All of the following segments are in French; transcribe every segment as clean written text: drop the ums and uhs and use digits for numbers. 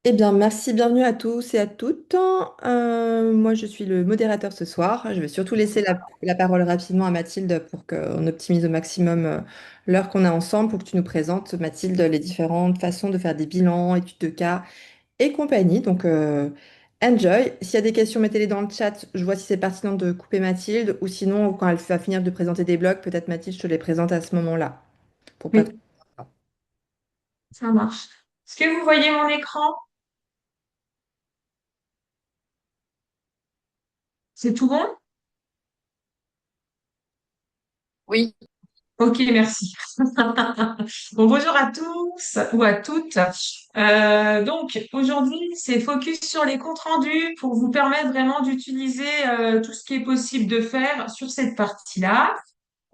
Eh bien, merci, bienvenue à tous et à toutes. Moi, je suis le modérateur ce soir. Je vais surtout laisser la parole rapidement à Mathilde pour qu'on optimise au maximum l'heure qu'on a ensemble pour que tu nous présentes, Mathilde, les différentes façons de faire des bilans, études de cas et compagnie. Donc, enjoy. S'il y a des questions, mettez-les dans le chat. Je vois si c'est pertinent de couper Mathilde ou sinon, quand elle va finir de présenter des blocs, peut-être Mathilde, je te les présente à ce moment-là pour pas Oui, ça marche. Est-ce que vous voyez mon écran? C'est tout bon? Oui. Ok, merci. Bon, bonjour à tous ou à toutes. Donc, aujourd'hui, c'est focus sur les comptes rendus pour vous permettre vraiment d'utiliser tout ce qui est possible de faire sur cette partie-là.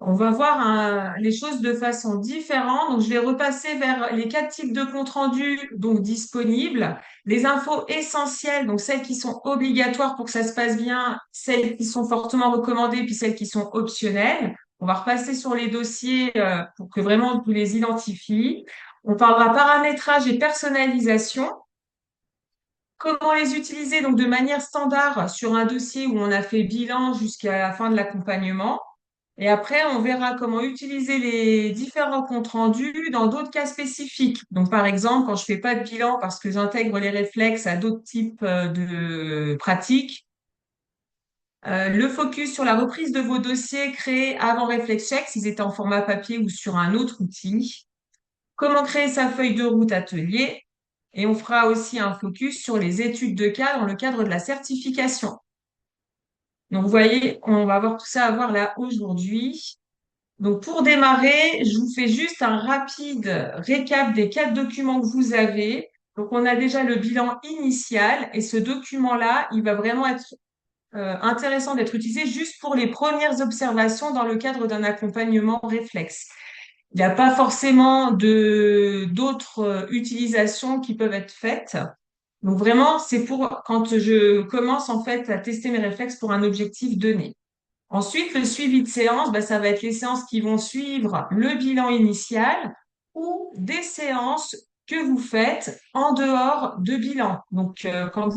On va voir les choses de façon différente. Donc, je vais repasser vers les quatre types de comptes rendus donc disponibles. Les infos essentielles, donc celles qui sont obligatoires pour que ça se passe bien, celles qui sont fortement recommandées, puis celles qui sont optionnelles. On va repasser sur les dossiers pour que vraiment vous les identifiez. On parlera paramétrage et personnalisation. Comment les utiliser donc de manière standard sur un dossier où on a fait bilan jusqu'à la fin de l'accompagnement. Et après, on verra comment utiliser les différents comptes rendus dans d'autres cas spécifiques. Donc, par exemple, quand je fais pas de bilan parce que j'intègre les réflexes à d'autres types de pratiques, le focus sur la reprise de vos dossiers créés avant ReflexCheck, s'ils étaient en format papier ou sur un autre outil. Comment créer sa feuille de route atelier. Et on fera aussi un focus sur les études de cas dans le cadre de la certification. Donc, vous voyez, on va voir tout ça à voir là aujourd'hui. Donc, pour démarrer, je vous fais juste un rapide récap des quatre documents que vous avez. Donc, on a déjà le bilan initial et ce document-là, il va vraiment être intéressant d'être utilisé juste pour les premières observations dans le cadre d'un accompagnement réflexe. Il n'y a pas forcément de d'autres utilisations qui peuvent être faites. Donc, vraiment, c'est pour quand je commence en fait à tester mes réflexes pour un objectif donné. Ensuite, le suivi de séance, ça va être les séances qui vont suivre le bilan initial ou des séances que vous faites en dehors de bilan. Donc, quand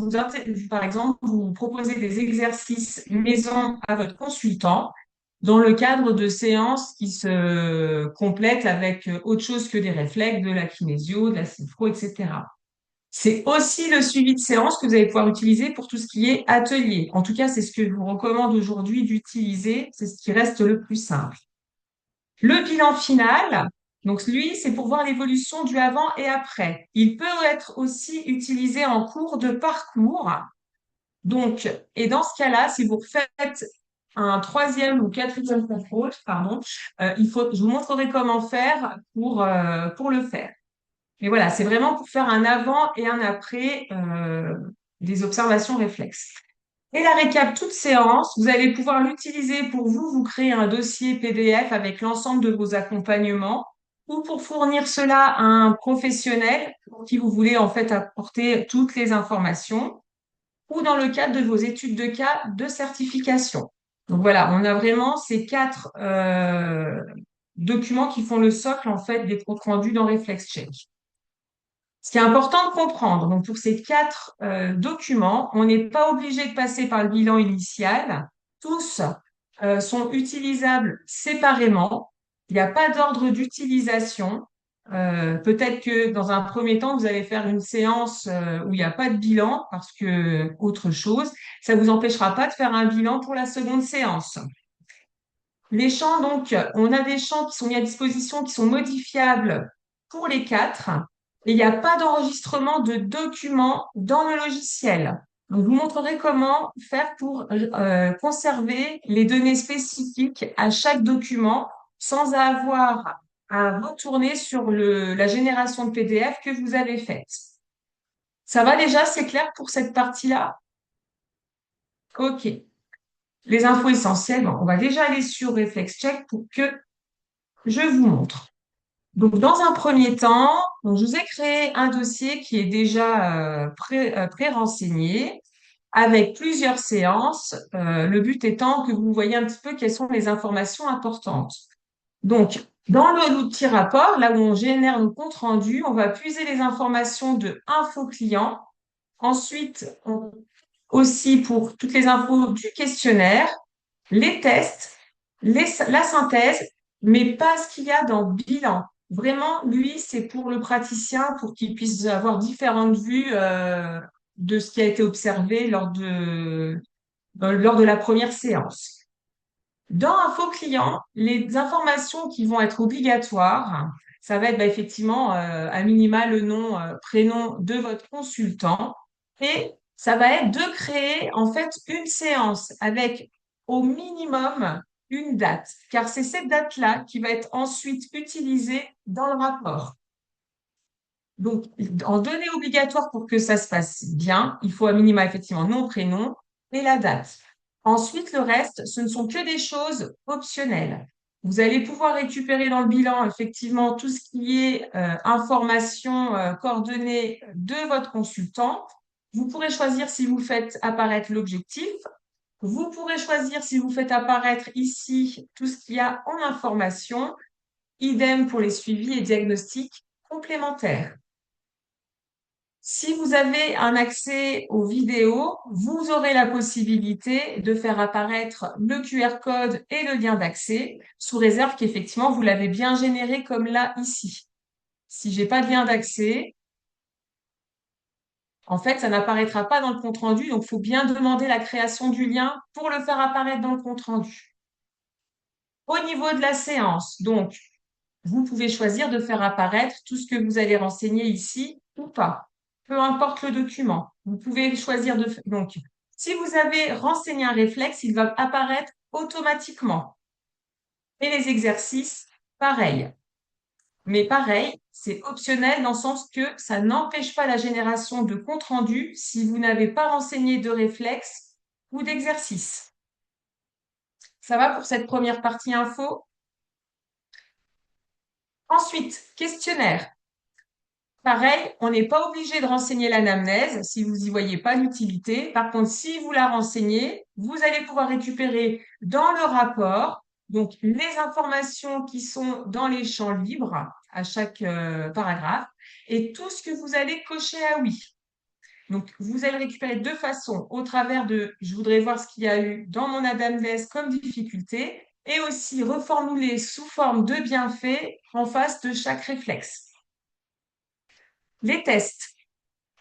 par exemple, vous proposez des exercices maison à votre consultant dans le cadre de séances qui se complètent avec autre chose que des réflexes, de la kinésio, de la sophro, etc. C'est aussi le suivi de séance que vous allez pouvoir utiliser pour tout ce qui est atelier. En tout cas, c'est ce que je vous recommande aujourd'hui d'utiliser. C'est ce qui reste le plus simple. Le bilan final, donc lui, c'est pour voir l'évolution du avant et après. Il peut être aussi utilisé en cours de parcours. Donc, et dans ce cas-là, si vous faites un troisième ou quatrième contrôle, pardon, je vous montrerai comment faire pour le faire. Mais voilà, c'est vraiment pour faire un avant et un après des observations réflexes. Et la récap toute séance, vous allez pouvoir l'utiliser pour vous créer un dossier PDF avec l'ensemble de vos accompagnements ou pour fournir cela à un professionnel pour qui vous voulez en fait apporter toutes les informations ou dans le cadre de vos études de cas de certification. Donc voilà, on a vraiment ces quatre documents qui font le socle en fait des comptes rendus dans ReflexCheck. Ce qui est important de comprendre, donc pour ces quatre documents, on n'est pas obligé de passer par le bilan initial. Tous sont utilisables séparément. Il n'y a pas d'ordre d'utilisation. Peut-être que dans un premier temps, vous allez faire une séance où il n'y a pas de bilan parce que autre chose. Ça vous empêchera pas de faire un bilan pour la seconde séance. Les champs, donc, on a des champs qui sont mis à disposition, qui sont modifiables pour les quatre. Et il n'y a pas d'enregistrement de documents dans le logiciel. Donc, je vous montrerai comment faire pour conserver les données spécifiques à chaque document sans avoir à retourner sur la génération de PDF que vous avez faite. Ça va déjà, c'est clair pour cette partie-là? OK. Les infos essentielles, bon, on va déjà aller sur ReflexCheck pour que je vous montre. Donc, dans un premier temps, donc, je vous ai créé un dossier qui est déjà pré-renseigné avec plusieurs séances. Le but étant que vous voyez un petit peu quelles sont les informations importantes. Donc, Dans l'outil rapport, là où on génère le compte rendu, on va puiser les informations de info client. Ensuite, aussi pour toutes les infos du questionnaire, les tests, la synthèse, mais pas ce qu'il y a dans le bilan. Vraiment, lui, c'est pour le praticien, pour qu'il puisse avoir différentes vues de ce qui a été observé lors de la première séance. Dans Info Client, les informations qui vont être obligatoires, ça va être effectivement à minima le nom, prénom de votre consultant et ça va être de créer en fait une séance avec au minimum une date, car c'est cette date-là qui va être ensuite utilisée dans le rapport. Donc, en données obligatoires pour que ça se passe bien, il faut à minima effectivement nom, prénom et la date. Ensuite, le reste, ce ne sont que des choses optionnelles. Vous allez pouvoir récupérer dans le bilan effectivement tout ce qui est information, coordonnées de votre consultant. Vous pourrez choisir si vous faites apparaître l'objectif. Vous pourrez choisir si vous faites apparaître ici tout ce qu'il y a en information. Idem pour les suivis et diagnostics complémentaires. Si vous avez un accès aux vidéos, vous aurez la possibilité de faire apparaître le QR code et le lien d'accès, sous réserve qu'effectivement vous l'avez bien généré comme là ici. Si j'ai pas de lien d'accès, en fait, ça n'apparaîtra pas dans le compte rendu, donc il faut bien demander la création du lien pour le faire apparaître dans le compte rendu. Au niveau de la séance, donc, vous pouvez choisir de faire apparaître tout ce que vous allez renseigner ici ou pas. Peu importe le document. Vous pouvez choisir de... Donc, si vous avez renseigné un réflexe, il va apparaître automatiquement. Et les exercices, pareil. Mais pareil, c'est optionnel dans le sens que ça n'empêche pas la génération de compte rendu si vous n'avez pas renseigné de réflexe ou d'exercice. Ça va pour cette première partie info. Ensuite, questionnaire. Pareil, on n'est pas obligé de renseigner l'anamnèse si vous n'y voyez pas l'utilité. Par contre, si vous la renseignez, vous allez pouvoir récupérer dans le rapport donc les informations qui sont dans les champs libres à chaque paragraphe et tout ce que vous allez cocher à oui. Donc, vous allez récupérer de deux façons, au travers de je voudrais voir ce qu'il y a eu dans mon anamnèse comme difficulté et aussi reformuler sous forme de bienfait en face de chaque réflexe. Les tests.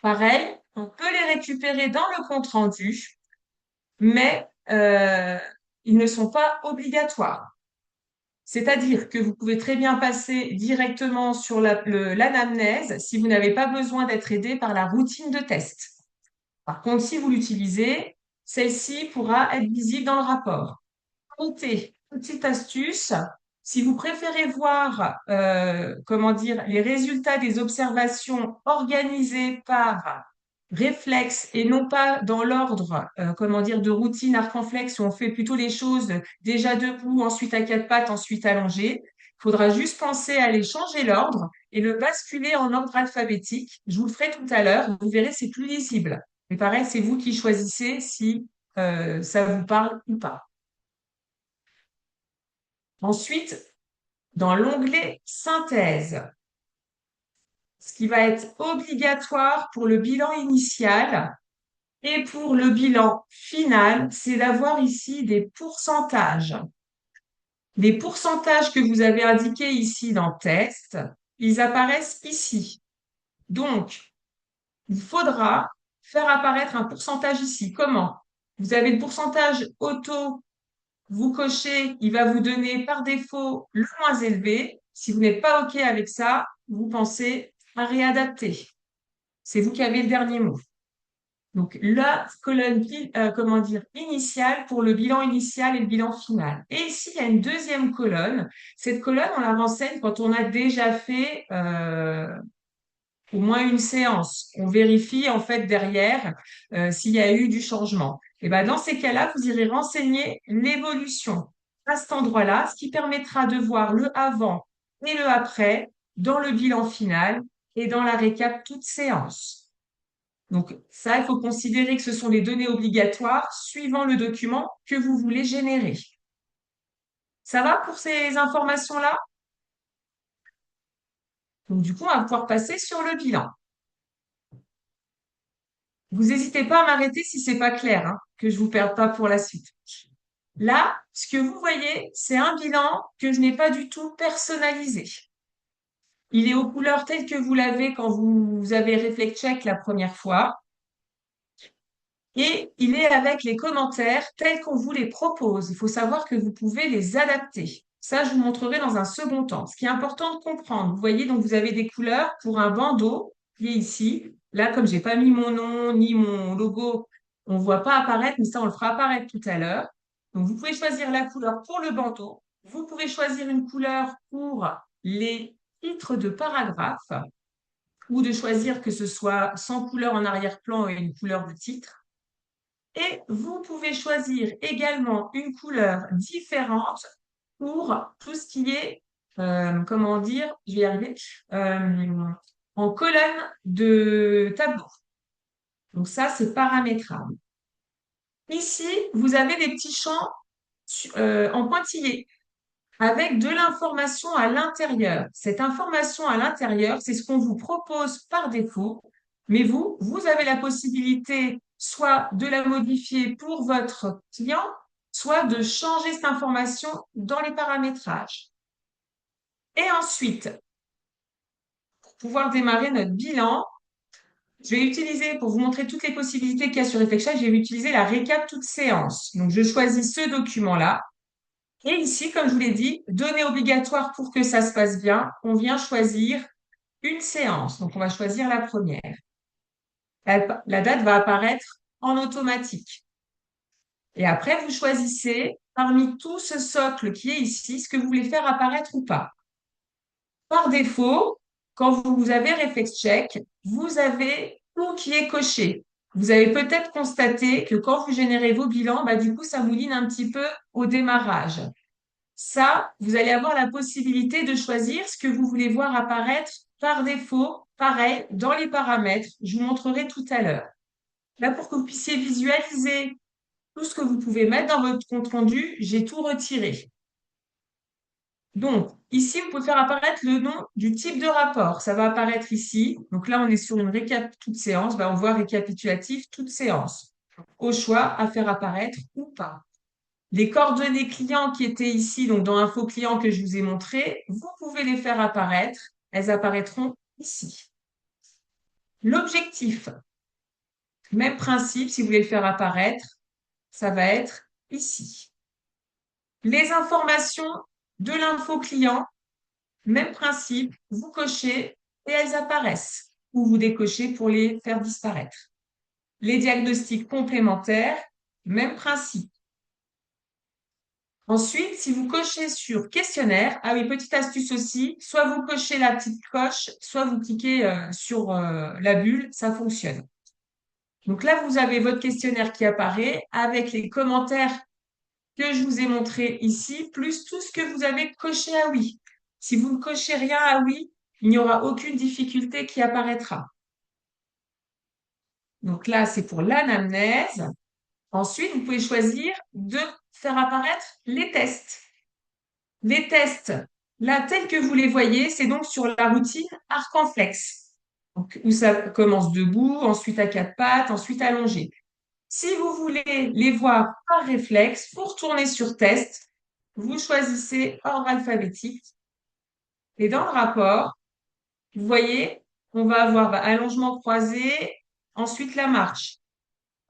Pareil, on peut les récupérer dans le compte rendu, mais ils ne sont pas obligatoires. C'est-à-dire que vous pouvez très bien passer directement sur l'anamnèse si vous n'avez pas besoin d'être aidé par la routine de test. Par contre, si vous l'utilisez, celle-ci pourra être visible dans le rapport. Notez, petite astuce, si vous préférez voir, comment dire, les résultats des observations organisées par réflexe et non pas dans l'ordre, comment dire, de routine arc-en-flex où on fait plutôt les choses déjà debout, ensuite à quatre pattes, ensuite allongé, il faudra juste penser à aller changer l'ordre et le basculer en ordre alphabétique. Je vous le ferai tout à l'heure, vous verrez, c'est plus lisible. Mais pareil, c'est vous qui choisissez si ça vous parle ou pas. Ensuite, dans l'onglet synthèse, ce qui va être obligatoire pour le bilan initial et pour le bilan final, c'est d'avoir ici des pourcentages. Les pourcentages que vous avez indiqués ici dans le test, ils apparaissent ici. Donc, il faudra faire apparaître un pourcentage ici. Comment? Vous avez le pourcentage auto, vous cochez, il va vous donner par défaut le moins élevé. Si vous n'êtes pas OK avec ça, vous pensez à réadapter. C'est vous qui avez le dernier mot. Donc, la colonne, comment dire, initiale pour le bilan initial et le bilan final. Et ici, il y a une deuxième colonne. Cette colonne, on la renseigne quand on a déjà fait au moins une séance. On vérifie en fait derrière s'il y a eu du changement. Et ben, dans ces cas-là, vous irez renseigner l'évolution à cet endroit-là, ce qui permettra de voir le avant et le après dans le bilan final et dans la récap toute séance. Donc ça, il faut considérer que ce sont les données obligatoires suivant le document que vous voulez générer. Ça va pour ces informations-là? Donc, du coup, on va pouvoir passer sur le bilan. Vous n'hésitez pas à m'arrêter si c'est pas clair, hein, que je vous perde pas pour la suite. Là, ce que vous voyez, c'est un bilan que je n'ai pas du tout personnalisé. Il est aux couleurs telles que vous l'avez quand vous avez Reflect Check la première fois. Et il est avec les commentaires tels qu'on vous les propose. Il faut savoir que vous pouvez les adapter. Ça, je vous montrerai dans un second temps. Ce qui est important de comprendre, vous voyez, donc vous avez des couleurs pour un bandeau qui est ici. Là, comme j'ai pas mis mon nom ni mon logo, on ne voit pas apparaître, mais ça, on le fera apparaître tout à l'heure. Donc, vous pouvez choisir la couleur pour le bandeau. Vous pouvez choisir une couleur pour les titres de paragraphes ou de choisir que ce soit sans couleur en arrière-plan et une couleur du titre. Et vous pouvez choisir également une couleur différente pour tout ce qui est, comment dire, je vais y arriver, euh, en colonne de tableau. Donc ça, c'est paramétrable. Ici, vous avez des petits champs en pointillés avec de l'information à l'intérieur. Cette information à l'intérieur, c'est ce qu'on vous propose par défaut, mais vous avez la possibilité soit de la modifier pour votre client, soit de changer cette information dans les paramétrages. Et ensuite, pour pouvoir démarrer notre bilan, je vais utiliser, pour vous montrer toutes les possibilités qu'il y a sur Reflection, je vais utiliser la récap toute séance. Donc, je choisis ce document-là. Et ici, comme je vous l'ai dit, données obligatoires pour que ça se passe bien, on vient choisir une séance. Donc, on va choisir la première. La date va apparaître en automatique. Et après, vous choisissez parmi tout ce socle qui est ici, ce que vous voulez faire apparaître ou pas. Par défaut, quand vous avez Reflex Check, vous avez tout qui est coché. Vous avez peut-être constaté que quand vous générez vos bilans, bah, du coup, ça mouline un petit peu au démarrage. Ça, vous allez avoir la possibilité de choisir ce que vous voulez voir apparaître par défaut, pareil, dans les paramètres. Je vous montrerai tout à l'heure. Là, pour que vous puissiez visualiser tout ce que vous pouvez mettre dans votre compte rendu, j'ai tout retiré. Donc, ici, vous pouvez faire apparaître le nom du type de rapport. Ça va apparaître ici. Donc là, on est sur une récap toute séance. Ben, on voit récapitulatif toute séance. Au choix à faire apparaître ou pas. Les coordonnées clients qui étaient ici, donc dans Info client que je vous ai montré, vous pouvez les faire apparaître. Elles apparaîtront ici. L'objectif, même principe, si vous voulez le faire apparaître, ça va être ici. Les informations de l'info client, même principe, vous cochez et elles apparaissent ou vous décochez pour les faire disparaître. Les diagnostics complémentaires, même principe. Ensuite, si vous cochez sur questionnaire, ah oui, petite astuce aussi, soit vous cochez la petite coche, soit vous cliquez sur la bulle, ça fonctionne. Donc là, vous avez votre questionnaire qui apparaît avec les commentaires que je vous ai montrés ici, plus tout ce que vous avez coché à oui. Si vous ne cochez rien à oui, il n'y aura aucune difficulté qui apparaîtra. Donc là, c'est pour l'anamnèse. Ensuite, vous pouvez choisir de faire apparaître les tests. Les tests, là, tels que vous les voyez, c'est donc sur la routine Arc-en-Flex, donc, où ça commence debout, ensuite à quatre pattes, ensuite allongé. Si vous voulez les voir par réflexe, pour tourner sur test, vous choisissez ordre alphabétique. Et dans le rapport, vous voyez, on va avoir allongement croisé, ensuite la marche.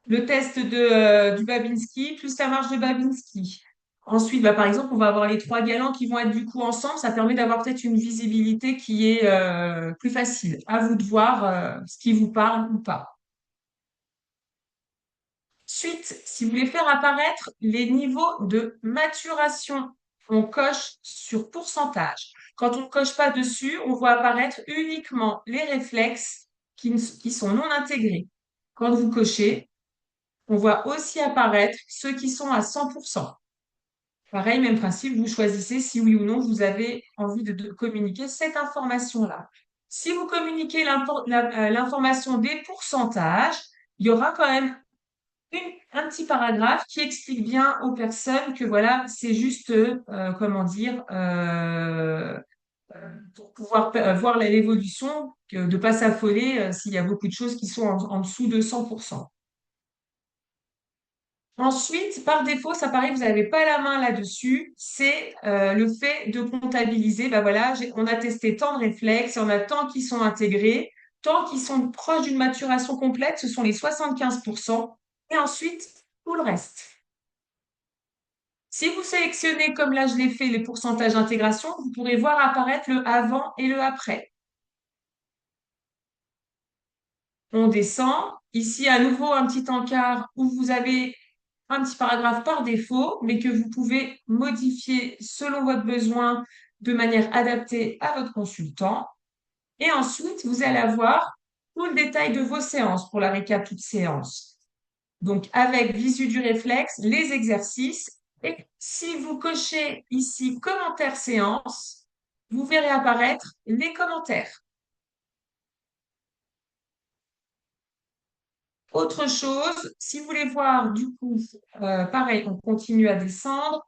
Le test du Babinski plus la marche de Babinski. Ensuite, par exemple, on va avoir les trois galants qui vont être du coup ensemble. Ça permet d'avoir peut-être une visibilité qui est plus facile. À vous de voir ce qui vous parle ou pas. Suite, si vous voulez faire apparaître les niveaux de maturation, on coche sur pourcentage. Quand on ne coche pas dessus, on voit apparaître uniquement les réflexes qui sont non intégrés. Quand vous cochez, on voit aussi apparaître ceux qui sont à 100%. Pareil, même principe, vous choisissez si oui ou non vous avez envie de communiquer cette information-là. Si vous communiquez l'information des pourcentages, il y aura quand même un petit paragraphe qui explique bien aux personnes que voilà, c'est juste, comment dire, pour pouvoir voir l'évolution, de ne pas s'affoler s'il y a beaucoup de choses qui sont en dessous de 100%. Ensuite, par défaut, ça paraît que vous n'avez pas la main là-dessus, c'est le fait de comptabiliser. Ben voilà, on a testé tant de réflexes, et on a tant qui sont intégrés, tant qui sont proches d'une maturation complète, ce sont les 75%, et ensuite tout le reste. Si vous sélectionnez, comme là je l'ai fait, les pourcentages d'intégration, vous pourrez voir apparaître le avant et le après. On descend. Ici, à nouveau, un petit encart où vous avez un petit paragraphe par défaut, mais que vous pouvez modifier selon votre besoin de manière adaptée à votre consultant. Et ensuite, vous allez avoir tout le détail de vos séances pour la récap toute séance. Donc, avec visu du réflexe, les exercices. Et si vous cochez ici commentaire séance, vous verrez apparaître les commentaires. Autre chose, si vous voulez voir, du coup, pareil, on continue à descendre.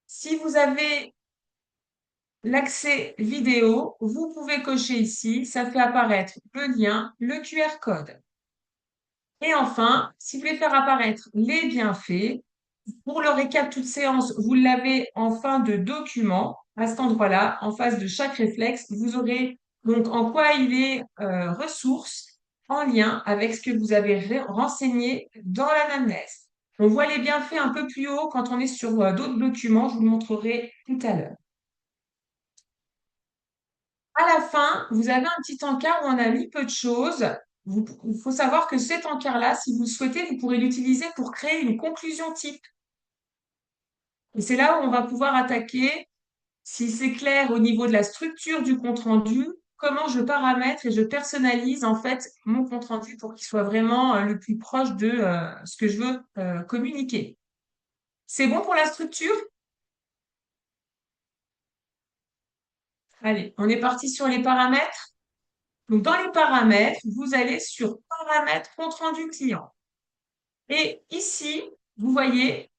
Si vous avez l'accès vidéo, vous pouvez cocher ici, ça fait apparaître le lien, le QR code. Et enfin, si vous voulez faire apparaître les bienfaits, pour le récap toute séance, vous l'avez en fin de document, à cet endroit-là, en face de chaque réflexe, vous aurez donc en quoi il est ressource en lien avec ce que vous avez renseigné dans l'anamnèse. On voit les bienfaits un peu plus haut quand on est sur d'autres documents, je vous le montrerai tout à l'heure. À la fin, vous avez un petit encart où on a mis peu de choses. Il faut savoir que cet encart-là, si vous le souhaitez, vous pourrez l'utiliser pour créer une conclusion type. Et c'est là où on va pouvoir attaquer, si c'est clair au niveau de la structure du compte-rendu, comment je paramètre et je personnalise en fait mon compte-rendu pour qu'il soit vraiment le plus proche de ce que je veux communiquer. C'est bon pour la structure? Allez, on est parti sur les paramètres. Donc, dans les paramètres, vous allez sur paramètres compte-rendu client. Et ici, vous voyez,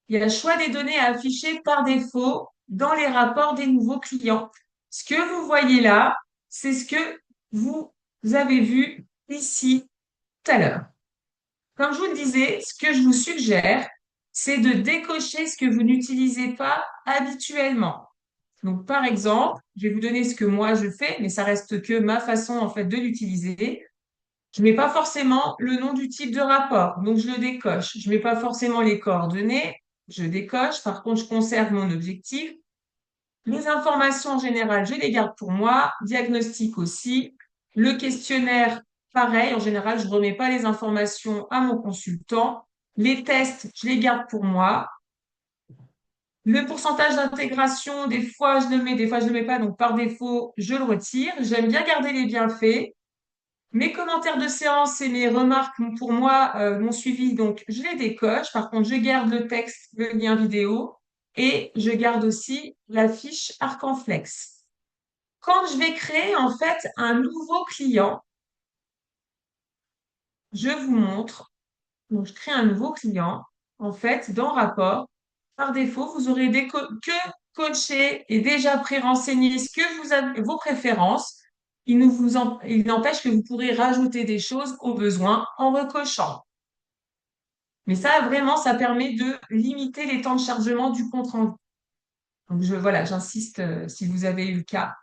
il y a le choix des données à afficher par défaut dans les rapports des nouveaux clients. Ce que vous voyez là, c'est ce que vous avez vu ici tout à l'heure. Comme je vous le disais, ce que je vous suggère, c'est de décocher ce que vous n'utilisez pas habituellement. Donc, par exemple, je vais vous donner ce que moi je fais, mais ça reste que ma façon en fait de l'utiliser. Je mets pas forcément le nom du type de rapport, donc je le décoche. Je mets pas forcément les coordonnées, je décoche. Par contre, je conserve mon objectif. Les informations en général, je les garde pour moi. Diagnostic aussi. Le questionnaire, pareil. En général, je remets pas les informations à mon consultant. Les tests, je les garde pour moi. Le pourcentage d'intégration, des fois je le mets, des fois je le mets pas. Donc par défaut, je le retire. J'aime bien garder les bienfaits. Mes commentaires de séance et mes remarques pour moi, mon suivi, donc je les décoche. Par contre, je garde le texte, le lien vidéo et je garde aussi la fiche Arcanflex. Quand je vais créer en fait un nouveau client, je vous montre. Donc, je crée un nouveau client. En fait, dans Rapport, par défaut, vous aurez que coaché et déjà pré-renseigné ce que vous avez, vos préférences. Il n'empêche que vous pourrez rajouter des choses au besoin en recochant. Mais ça, vraiment, ça permet de limiter les temps de chargement du compte rendu. Donc, voilà, j'insiste, si vous avez eu le cas,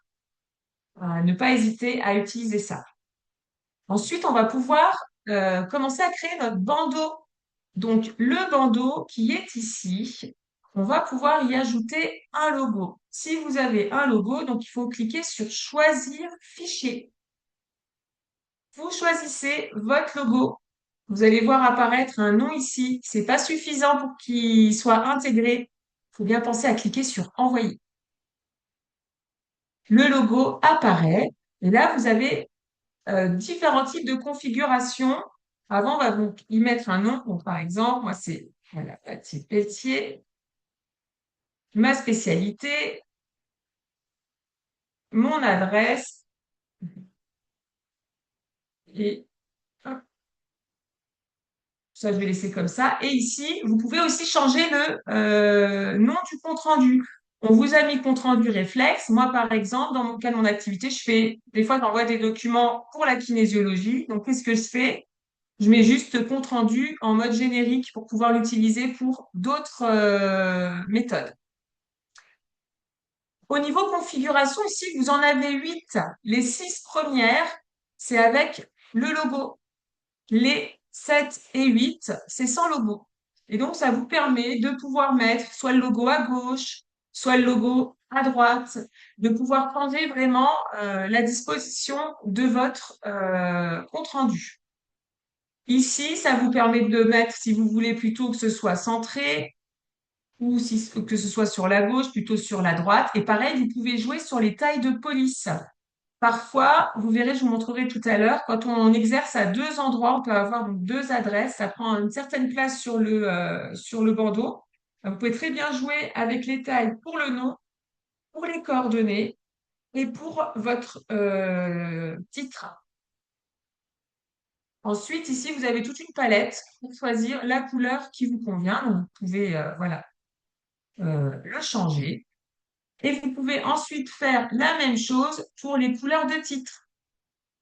ne pas hésiter à utiliser ça. Ensuite, on va pouvoir commencer à créer notre bandeau. Donc, le bandeau qui est ici, on va pouvoir y ajouter un logo. Si vous avez un logo, donc il faut cliquer sur Choisir fichier. Vous choisissez votre logo. Vous allez voir apparaître un nom ici. C'est pas suffisant pour qu'il soit intégré. Il faut bien penser à cliquer sur Envoyer. Le logo apparaît. Et là, vous avez différents types de configurations. Avant, on va donc y mettre un nom. Donc, par exemple, moi, c'est voilà, Paty Pelletier. Ma spécialité, mon adresse et hop, ça, je vais laisser comme ça. Et ici, vous pouvez aussi changer le nom du compte rendu. On vous a mis compte rendu réflexe. Moi, par exemple, dans mon cas de mon activité, des fois, j'envoie des documents pour la kinésiologie. Donc, qu'est-ce que je fais? Je mets juste compte rendu en mode générique pour pouvoir l'utiliser pour d'autres méthodes. Au niveau configuration, ici, vous en avez 8. Les 6 premières, c'est avec le logo. Les 7 et 8, c'est sans logo. Et donc, ça vous permet de pouvoir mettre soit le logo à gauche, soit le logo à droite, de pouvoir changer vraiment la disposition de votre compte rendu. Ici, ça vous permet de mettre, si vous voulez plutôt que ce soit centré, ou si, que ce soit sur la gauche, plutôt sur la droite. Et pareil, vous pouvez jouer sur les tailles de police. Parfois, vous verrez, je vous montrerai tout à l'heure, quand on exerce à deux endroits, on peut avoir donc deux adresses, ça prend une certaine place sur le bandeau. Vous pouvez très bien jouer avec les tailles pour le nom, pour les coordonnées et pour votre titre. Ensuite, ici, vous avez toute une palette pour choisir la couleur qui vous convient. Donc, vous pouvez voilà, le changer. Et vous pouvez ensuite faire la même chose pour les couleurs de titre.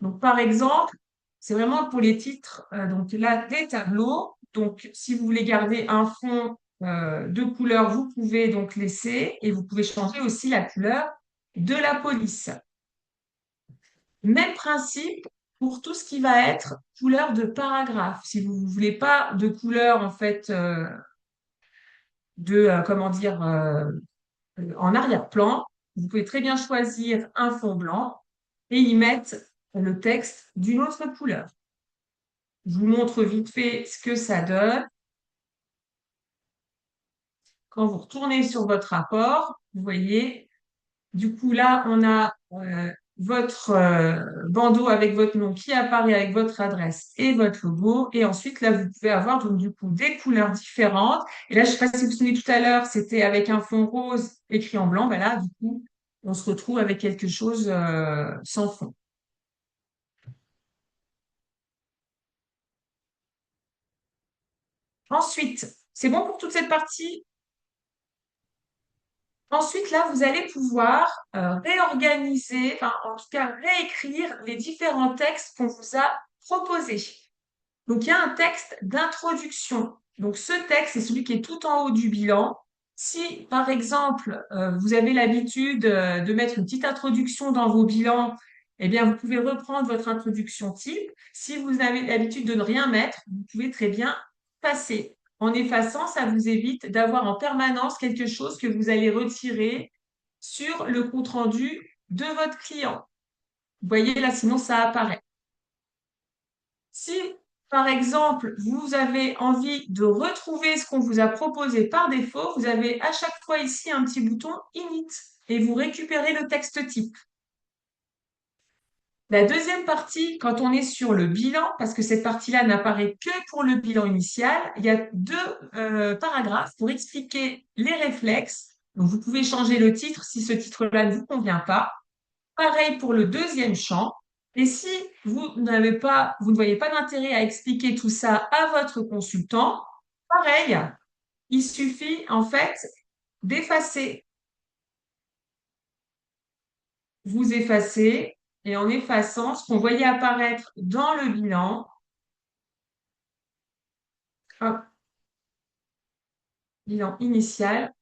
Donc, par exemple, c'est vraiment pour les titres, donc là, des tableaux. Donc, si vous voulez garder un fond de couleur, vous pouvez donc laisser et vous pouvez changer aussi la couleur de la police. Même principe pour tout ce qui va être couleur de paragraphe. Si vous ne voulez pas de couleur, en fait, comment dire, en arrière-plan, vous pouvez très bien choisir un fond blanc et y mettre le texte d'une autre couleur. Je vous montre vite fait ce que ça donne. Quand vous retournez sur votre rapport, vous voyez, du coup là, on a votre bandeau avec votre nom qui apparaît avec votre adresse et votre logo. Et ensuite, là, vous pouvez avoir donc du coup des couleurs différentes. Et là, je ne sais pas si vous vous souvenez tout à l'heure, c'était avec un fond rose écrit en blanc. Ben là, du coup, on se retrouve avec quelque chose sans fond. Ensuite, c'est bon pour toute cette partie. Ensuite, là, vous allez pouvoir réorganiser, enfin, en tout cas, réécrire les différents textes qu'on vous a proposés. Donc, il y a un texte d'introduction. Donc, ce texte, c'est celui qui est tout en haut du bilan. Si, par exemple, vous avez l'habitude de mettre une petite introduction dans vos bilans, eh bien, vous pouvez reprendre votre introduction type. Si vous avez l'habitude de ne rien mettre, vous pouvez très bien passer. En effaçant, ça vous évite d'avoir en permanence quelque chose que vous allez retirer sur le compte-rendu de votre client. Vous voyez là, sinon ça apparaît. Si, par exemple, vous avez envie de retrouver ce qu'on vous a proposé par défaut, vous avez à chaque fois ici un petit bouton Init et vous récupérez le texte type. La deuxième partie, quand on est sur le bilan, parce que cette partie-là n'apparaît que pour le bilan initial, il y a deux paragraphes pour expliquer les réflexes. Donc, vous pouvez changer le titre si ce titre-là ne vous convient pas. Pareil pour le deuxième champ. Et si vous ne voyez pas d'intérêt à expliquer tout ça à votre consultant, pareil, il suffit en fait d'effacer. Vous effacez et en effaçant ce qu'on voyait apparaître dans le bilan, hop, bilan initial,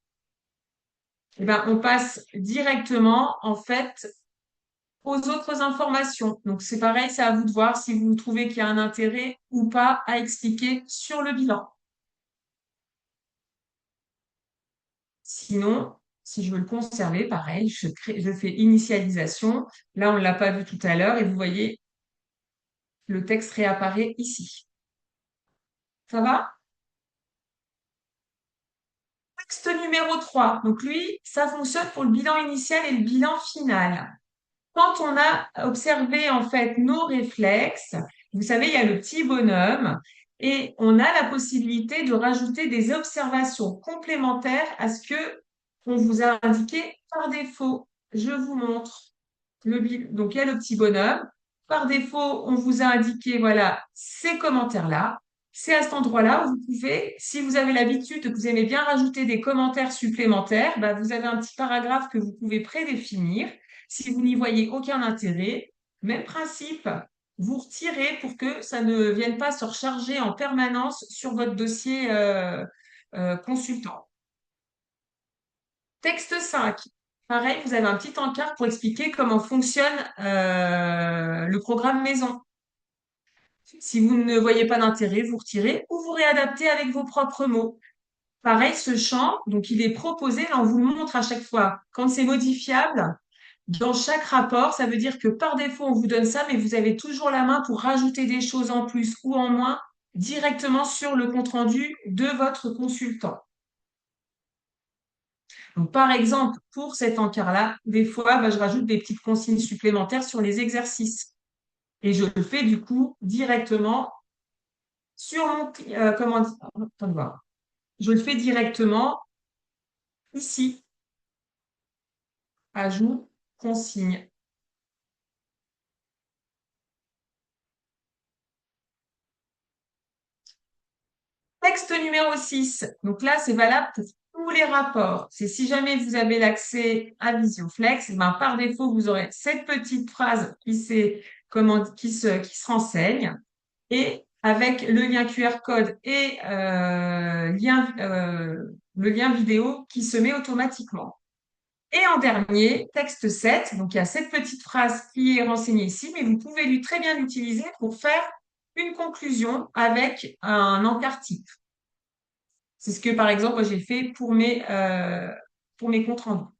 eh ben, on passe directement en fait aux autres informations. Donc c'est pareil, c'est à vous de voir si vous trouvez qu'il y a un intérêt ou pas à expliquer sur le bilan. Sinon, si je veux le conserver, pareil, je fais initialisation. Là, on ne l'a pas vu tout à l'heure et vous voyez, le texte réapparaît ici. Ça va? Texte numéro 3. Donc lui, ça fonctionne pour le bilan initial et le bilan final. Quand on a observé en fait nos réflexes, vous savez, il y a le petit bonhomme et on a la possibilité de rajouter des observations complémentaires à ce que on vous a indiqué par défaut. Je vous montre donc il y a le petit bonhomme. Par défaut, on vous a indiqué voilà ces commentaires-là. c'est à cet endroit-là où vous pouvez, si vous avez l'habitude que vous aimez bien rajouter des commentaires supplémentaires, bah, vous avez un petit paragraphe que vous pouvez prédéfinir. Si vous n'y voyez aucun intérêt, même principe, vous retirez pour que ça ne vienne pas se recharger en permanence sur votre dossier consultant. Texte 5. Pareil, vous avez un petit encart pour expliquer comment fonctionne le programme maison. Si vous ne voyez pas d'intérêt, vous retirez ou vous réadaptez avec vos propres mots. Pareil, ce champ, donc il est proposé, là on vous le montre à chaque fois. Quand c'est modifiable, dans chaque rapport, ça veut dire que par défaut on vous donne ça, mais vous avez toujours la main pour rajouter des choses en plus ou en moins directement sur le compte-rendu de votre consultant. Donc, par exemple, pour cet encart-là, des fois, bah, je rajoute des petites consignes supplémentaires sur les exercices. Et je le fais du coup directement sur mon, comment dire, attends de voir. Je le fais directement ici. Ajout, consigne. Texte numéro 6. Donc là, c'est valable pour tous les rapports. C'est si jamais vous avez l'accès à Visioflex, ben, par défaut, vous aurez cette petite phrase qui se renseigne. Et avec le lien QR code et le lien vidéo qui se met automatiquement. Et en dernier, texte 7, donc il y a cette petite phrase qui est renseignée ici, mais vous pouvez très bien l'utiliser pour faire une conclusion avec un encart type. C'est ce que, par exemple, moi, j'ai fait pour mes comptes rendus.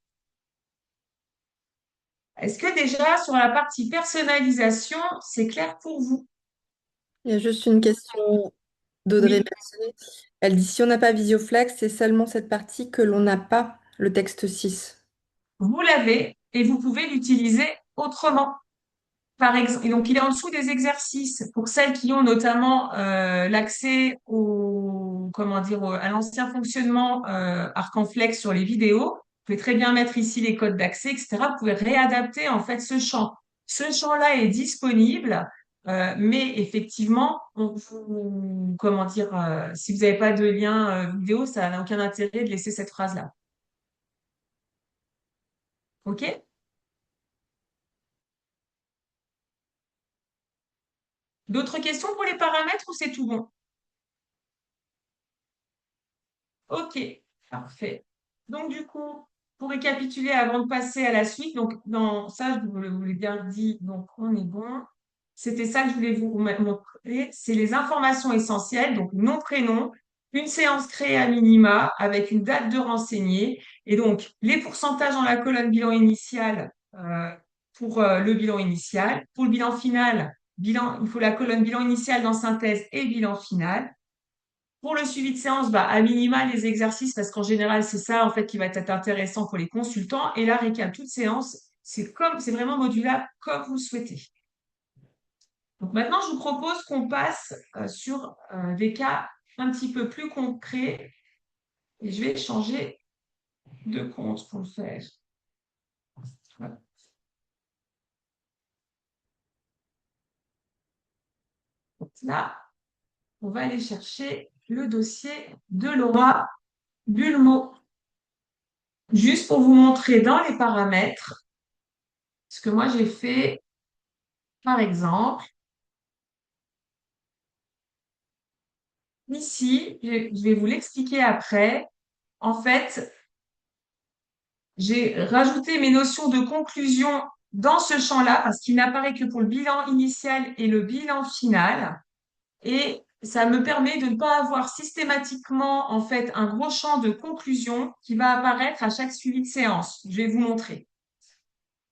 Est-ce que déjà, sur la partie personnalisation, c'est clair pour vous? Il y a juste une question d'Audrey Oui, Mathieu. Elle dit si on n'a pas Visioflex, c'est seulement cette partie que l'on n'a pas le texte 6. vous l'avez et vous pouvez l'utiliser autrement. Par exemple, et donc il est en dessous des exercices pour celles qui ont notamment l'accès à l'ancien fonctionnement Arcanflex sur les vidéos. Vous pouvez très bien mettre ici les codes d'accès, etc. Vous pouvez réadapter en fait ce champ. Ce champ-là est disponible, mais effectivement, si vous n'avez pas de lien vidéo, ça n'a aucun intérêt de laisser cette phrase-là. OK? D'autres questions pour les paramètres ou c'est tout bon? Ok, parfait. Donc, du coup, pour récapituler avant de passer à la suite, donc, dans ça, je vous l'ai bien dit, donc, on est bon. C'était ça que je voulais vous montrer. C'est les informations essentielles, donc, nom, prénom, une séance créée à minima avec une date de renseigner. Et donc, les pourcentages dans la colonne bilan initial pour le bilan initial. Pour le bilan final, il faut la colonne bilan initial dans synthèse et bilan final. Pour le suivi de séance, bah, à minima les exercices, parce qu'en général, c'est ça en fait qui va être intéressant pour les consultants. Et la récap toute séance, c'est vraiment modulable comme vous le souhaitez. Donc maintenant, je vous propose qu'on passe sur des cas un petit peu plus concrets. Et je vais changer de compte pour le faire. Voilà. Donc là, on va aller chercher le dossier de Laura Bulmo. Juste pour vous montrer dans les paramètres ce que moi j'ai fait, par exemple. Ici, je vais vous l'expliquer après. En fait, j'ai rajouté mes notions de conclusion dans ce champ-là parce qu'il n'apparaît que pour le bilan initial et le bilan final. Et ça me permet de ne pas avoir systématiquement, en fait, un gros champ de conclusion qui va apparaître à chaque suivi de séance. Je vais vous montrer.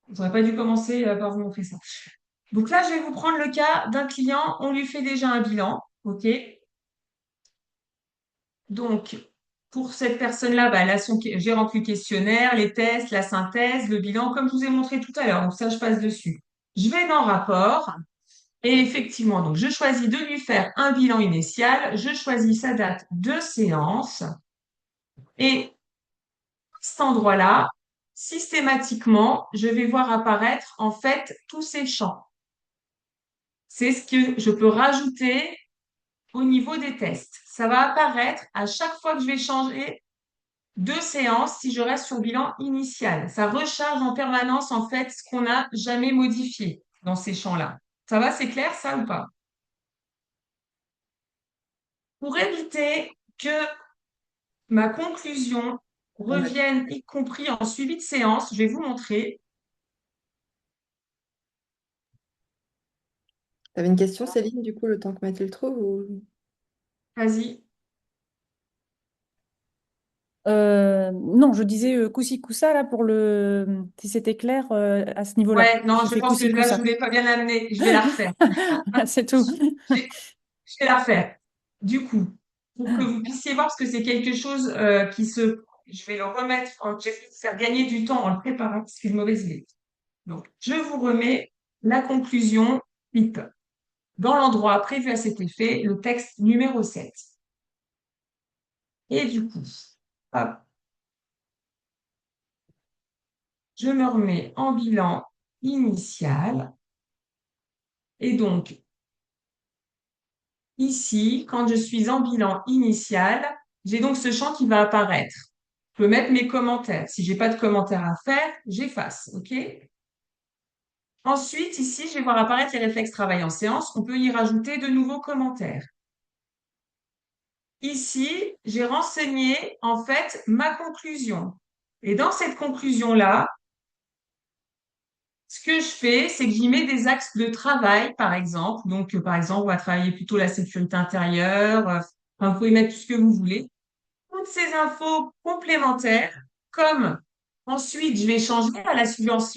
Je n'aurais pas dû commencer par vous montrer ça. Donc là, je vais vous prendre le cas d'un client. On lui fait déjà un bilan. OK? Donc, pour cette personne-là, bah, j'ai rempli le questionnaire, les tests, la synthèse, le bilan, comme je vous ai montré tout à l'heure. Donc, ça, je passe dessus. Je vais dans rapport et effectivement, donc, je choisis de lui faire un bilan initial. Je choisis sa date de séance et à cet endroit-là, systématiquement, je vais voir apparaître en fait tous ces champs. C'est ce que je peux rajouter au niveau des tests. Ça va apparaître à chaque fois que je vais changer de séance si je reste sur bilan initial. Ça recharge en permanence, en fait, ce qu'on n'a jamais modifié dans ces champs-là. Ça va, c'est clair, ça ou pas? Pour éviter que ma conclusion Ah bah, revienne, y compris en suivi de séance, je vais vous montrer. t'avais une question, Céline, du coup, le temps que Mathilde trouve ou... Vas-y. Non, je disais coup-ci, coup-ça, là, pour le... Si c'était clair à ce niveau-là. Ouais, non, J'ai je fait pense que coup-ci, là, je coup-ça. ne l'ai pas bien amené. Je vais la refaire. C'est tout. Je vais, je vais la refaire. Du coup, pour que vous puissiez voir, parce que c'est quelque chose qui se... Je vais le remettre, je vais vous faire gagner du temps en le préparant, parce que c'est une mauvaise idée. Donc, je vous remets la conclusion type. Dans l'endroit prévu à cet effet, le texte numéro 7. Et du coup, hop, je me remets en bilan initial. Et donc, ici, quand je suis en bilan initial, j'ai donc ce champ qui va apparaître. Je peux mettre mes commentaires. Si j'ai pas de commentaires à faire, j'efface. OK? Ensuite, ici, je vais voir apparaître les réflexes travail en séance. On peut y rajouter de nouveaux commentaires. Ici, j'ai renseigné en fait ma conclusion. Et dans cette conclusion-là, ce que je fais, c'est que j'y mets des axes de travail, par exemple. Donc, par exemple, on va travailler plutôt la sécurité intérieure. Enfin, vous pouvez mettre tout ce que vous voulez. Toutes ces infos complémentaires, comme ensuite, je vais changer à la séance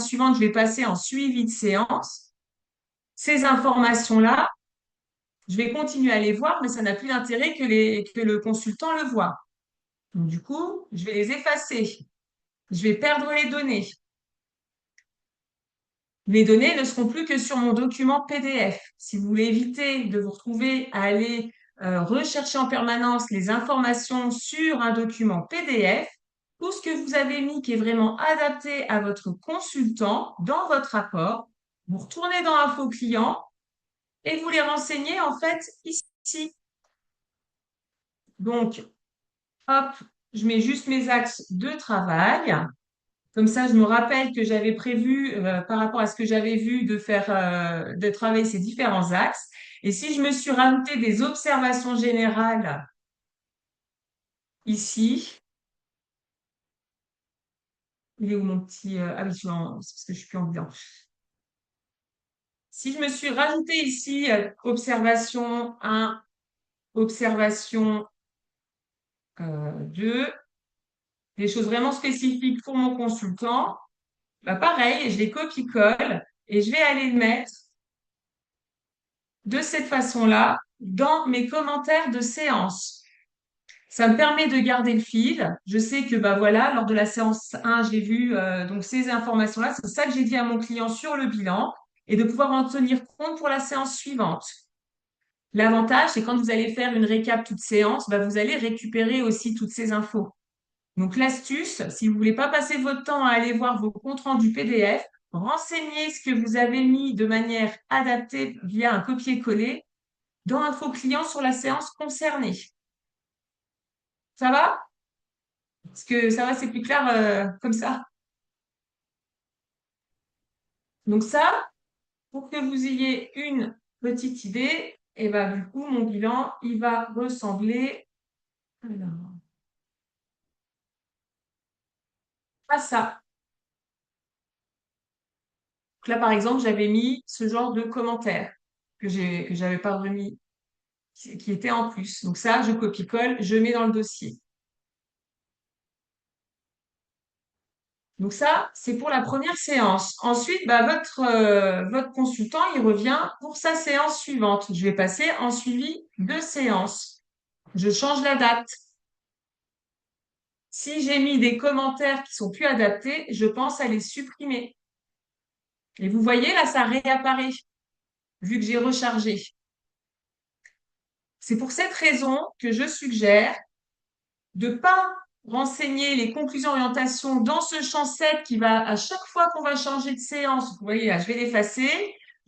suivante, je vais passer en suivi de séance. Ces informations-là, je vais continuer à les voir, mais ça n'a plus d'intérêt que le consultant le voit. Donc, du coup, je vais les effacer. Je vais perdre les données. Les données ne seront plus que sur mon document PDF. Si vous voulez éviter de vous retrouver à aller rechercher en permanence les informations sur un document PDF, tout ce que vous avez mis qui est vraiment adapté à votre consultant dans votre rapport, vous retournez dans Info Client et vous les renseignez en fait ici. Donc, hop, je mets juste mes axes de travail. Comme ça, je me rappelle que j'avais prévu, par rapport à ce que j'avais vu, de faire, de travailler ces différents axes. Et si je me suis rajouté des observations générales ici, il est où mon petit, ah oui, c'est parce que je suis plus en blanc. Si je me suis rajouté ici, observation 1, observation 2, des choses vraiment spécifiques pour mon consultant, bah pareil, je les copie-colle et je vais aller le mettre de cette façon-là dans mes commentaires de séance. Ça me permet de garder le fil. Je sais que bah voilà, lors de la séance 1, j'ai vu donc ces informations-là. C'est ça que j'ai dit à mon client sur le bilan et de pouvoir en tenir compte pour la séance suivante. L'avantage, c'est quand vous allez faire une récap toute séance, bah, vous allez récupérer aussi toutes ces infos. Donc l'astuce, si vous voulez pas passer votre temps à aller voir vos comptes rendus PDF, renseignez ce que vous avez mis de manière adaptée via un copier-coller dans Info Client sur la séance concernée. Ça va? Est-ce que ça va, c'est plus clair comme ça? Donc ça, pour que vous ayez une petite idée, et ben du coup, mon bilan, il va ressembler alors, à ça. Donc là, par exemple, j'avais mis ce genre de commentaire que j'avais pas remis, qui était en plus. Donc ça, je copie-colle, je mets dans le dossier. Donc ça, c'est pour la première séance. Ensuite, bah, votre consultant, il revient pour sa séance suivante. Je vais passer en suivi de séance. Je change la date. Si j'ai mis des commentaires qui sont plus adaptés, je pense à les supprimer. Et vous voyez, là, ça réapparaît, vu que j'ai rechargé. C'est pour cette raison que je suggère de pas renseigner les conclusions orientations dans ce champ 7 qui va, à chaque fois qu'on va changer de séance, vous voyez là, je vais l'effacer,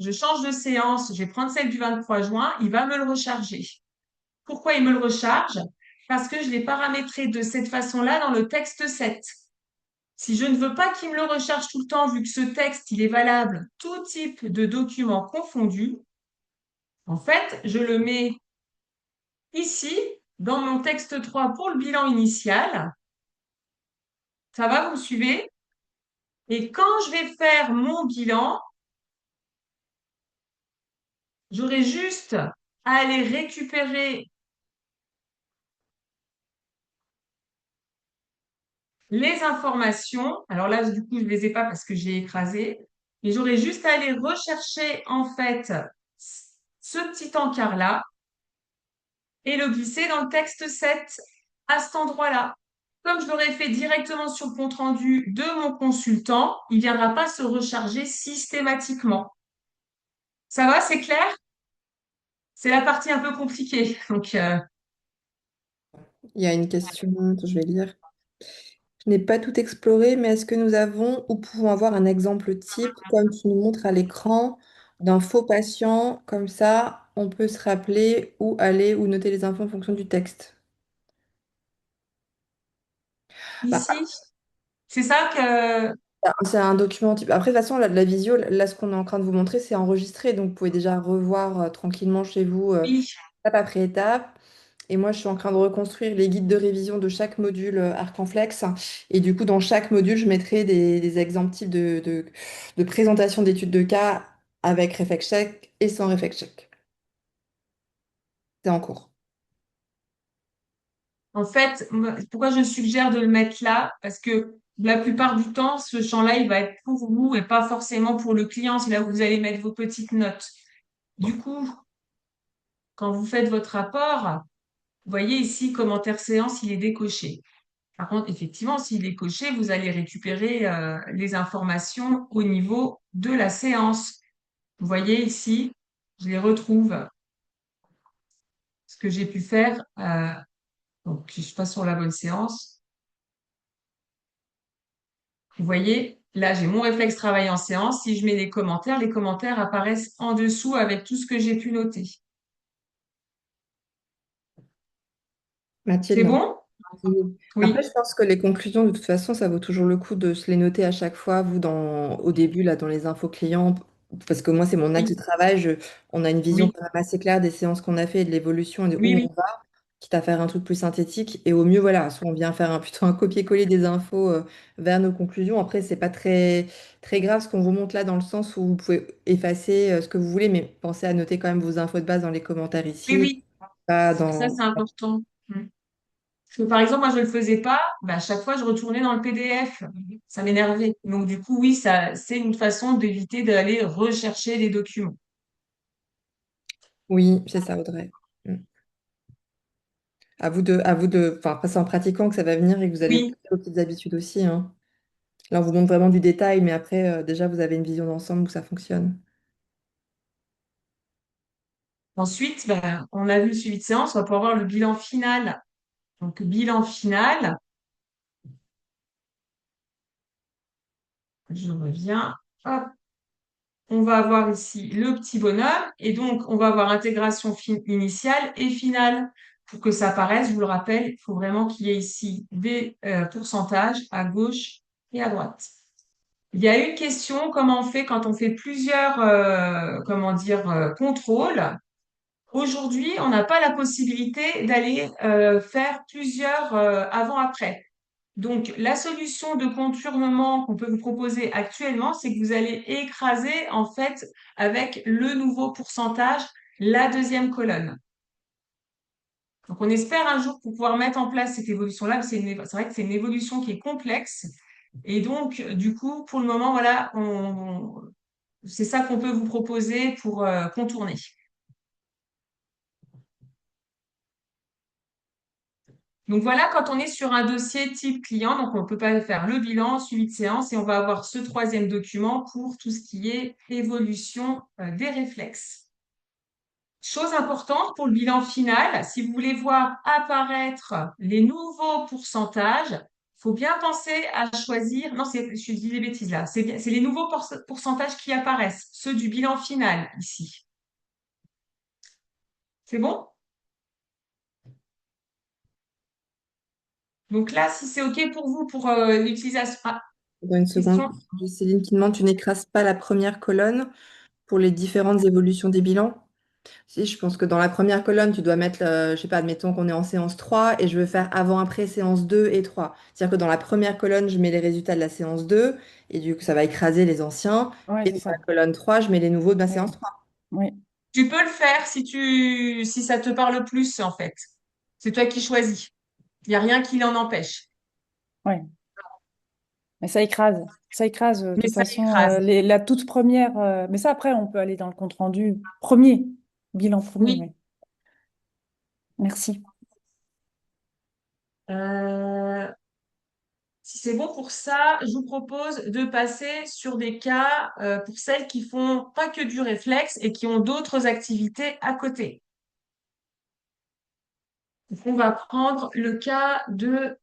je change de séance, je vais prendre celle du 23 juin, il va me le recharger. Pourquoi il me le recharge? Parce que je l'ai paramétré de cette façon-là dans le texte 7. Si je ne veux pas qu'il me le recharge tout le temps, vu que ce texte, il est valable tout type de documents confondus, en fait, je le mets ici, dans mon texte 3 pour le bilan initial. Ça va, vous me suivez? Et quand je vais faire mon bilan, j'aurai juste à aller récupérer les informations. Alors là, du coup, je ne les ai pas parce que j'ai écrasé. Mais j'aurai juste à aller rechercher, en fait, ce petit encart-là et le glisser dans le texte 7 à cet endroit-là. Comme je l'aurais fait directement sur le compte-rendu de mon consultant, il ne viendra pas se recharger systématiquement. Ça va, c'est clair? C'est la partie un peu compliquée. Donc, Il y a une question, je vais lire. Je n'ai pas tout exploré, mais est-ce que nous avons ou pouvons avoir un exemple type, comme tu nous montres à l'écran, d'un faux patient? Comme ça, on peut se rappeler où aller ou noter les infos en fonction du texte. Bah, ici, c'est ça que... c'est un document type. Après, de toute façon, la visio, là, ce qu'on est en train de vous montrer, c'est enregistré. Donc, vous pouvez déjà revoir tranquillement chez vous, Oui, étape après étape. Et moi, je suis en train de reconstruire les guides de révision de chaque module Arcanflex. Et du coup, dans chaque module, je mettrai des exemples types de présentation d'études de cas avec Reflex Check et sans Reflex Check. C'est en cours. en fait, pourquoi je suggère de le mettre là? Parce que la plupart du temps, ce champ-là, il va être pour vous et pas forcément pour le client. C'est là où vous allez mettre vos petites notes. Du coup, quand vous faites votre rapport, vous voyez ici, commentaire séance, il est décoché. Par contre, effectivement, s'il est coché, vous allez récupérer les informations au niveau de la séance. Vous voyez ici, je les retrouve, ce que j'ai pu faire. Donc, je passe sur la bonne séance. Vous voyez, là, j'ai mon réflexe travail en séance. Si je mets les commentaires apparaissent en dessous avec tout ce que j'ai pu noter. C'est Mathilde. bon? Oui. Après, je Oui, pense que les conclusions, de toute façon, ça vaut toujours le coup de se les noter à chaque fois, vous, au début, là, dans les infos clients, parce que moi, c'est mon axe de oui, travail. On a une vision oui, quand même assez claire des séances qu'on a fait, et de l'évolution et de oui, où oui. on va, quitte à faire un truc plus synthétique. Et au mieux, voilà, soit on vient faire plutôt un copier-coller des infos vers nos conclusions. Après, c'est pas très grave ce qu'on vous montre là, dans le sens où vous pouvez effacer ce que vous voulez, mais pensez à noter quand même vos infos de base dans les commentaires Oui, ici, oui. pas Ça, dans... c'est important. Mm. Parce que, par exemple, moi, je ne le faisais pas, bah, à chaque fois, je retournais dans le PDF. Ça m'énervait. Donc, du coup, oui, ça, c'est une façon d'éviter d'aller rechercher les documents. Oui, c'est ça, Audrey. Mm. Enfin, après, c'est en pratiquant que ça va venir et que vous allez Oui. prendre vos petites habitudes aussi, hein. Là, on vous montre vraiment du détail, mais après, déjà, vous avez une vision d'ensemble où ça fonctionne. Ensuite, ben, on a vu le suivi de séance, on va pouvoir voir le bilan final. Donc, bilan final, je reviens. Hop, on va avoir ici le petit bonhomme et donc on va avoir intégration initiale et finale. Pour que ça apparaisse, je vous le rappelle, il faut vraiment qu'il y ait ici des pourcentages à gauche et à droite. Il y a une question, comment on fait quand on fait plusieurs, comment dire, contrôles. Aujourd'hui, on n'a pas la possibilité d'aller faire plusieurs avant-après. Donc, la solution de contournement qu'on peut vous proposer actuellement, c'est que vous allez écraser en fait avec le nouveau pourcentage la deuxième colonne. Donc, on espère un jour pouvoir mettre en place cette évolution-là, mais c'est vrai que c'est une évolution qui est complexe. Et donc, du coup, pour le moment, voilà, c'est ça qu'on peut vous proposer pour contourner. Donc voilà, quand on est sur un dossier type client, donc on ne peut pas faire le bilan, suivi de séance, et on va avoir ce troisième document pour tout ce qui est évolution des réflexes. Chose importante pour le bilan final, si vous voulez voir apparaître les nouveaux pourcentages, faut bien penser à choisir. Non, je dis des bêtises là. C'est les nouveaux pourcentages qui apparaissent, ceux du bilan final ici. C'est bon? Donc là, si c'est OK pour vous pour l'utilisation. Ah, Dans une seconde, question? j'ai Céline qui demande, tu n'écrases pas la première colonne pour les différentes évolutions des bilans? Si, je pense que dans la première colonne, tu dois mettre, je sais pas, admettons qu'on est en séance 3 et je veux faire avant-après séance 2 et 3. C'est-à-dire que dans la première colonne, je mets les résultats de la séance 2 et du coup, ça va écraser les anciens. Ouais, Et c'est dans la ça. colonne 3, je mets les nouveaux de ma Oui, séance 3. oui, Tu peux le faire si ça te parle plus, en fait. C'est toi qui choisis. Il n'y a rien qui l'en empêche. oui. Mais ça écrase. Ça écrase de Mais toute ça façon écrase. la toute première. Mais ça, après, on peut aller dans le compte-rendu premier. Bilan premier, Oui. oui. Merci. Euh, Si c'est bon pour ça, je vous propose de passer sur des cas pour celles qui font pas que du réflexe et qui ont d'autres activités à côté. Donc, on va prendre le cas de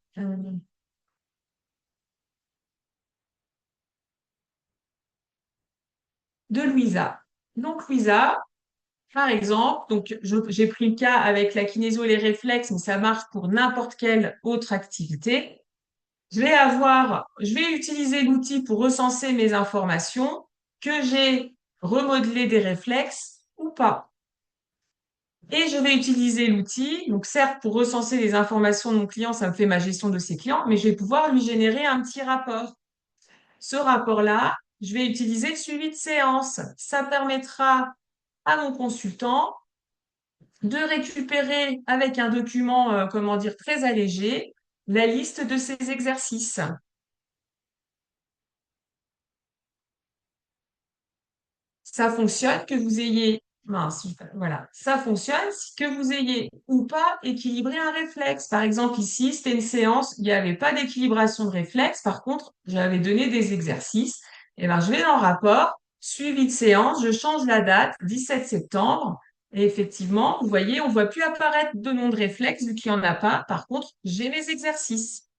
Louisa. Donc Louisa, par exemple, j'ai pris le cas avec la kinésio et les réflexes, mais ça marche pour n'importe quelle autre activité. Je vais utiliser l'outil pour recenser mes informations, que j'ai remodelé des réflexes ou pas. Et je vais utiliser l'outil, donc certes pour recenser les informations de mon client, ça me fait ma gestion de ses clients, mais je vais pouvoir lui générer un petit rapport. Ce rapport-là, je vais utiliser le suivi de séance. Ça permettra à mon consultant de récupérer avec un document, comment dire, très allégé, la liste de ses exercices. Ça fonctionne que vous ayez, mince, voilà, ça fonctionne que vous ayez ou pas équilibré un réflexe. Par exemple, ici, c'était une séance, il n'y avait pas d'équilibration de réflexe. Par contre, j'avais donné des exercices. Et ben, je vais dans le rapport, suivi de séance, je change la date, 17 septembre. Et effectivement, vous voyez, on ne voit plus apparaître de nom de réflexe vu qu'il n'y en a pas. Par contre, j'ai mes exercices.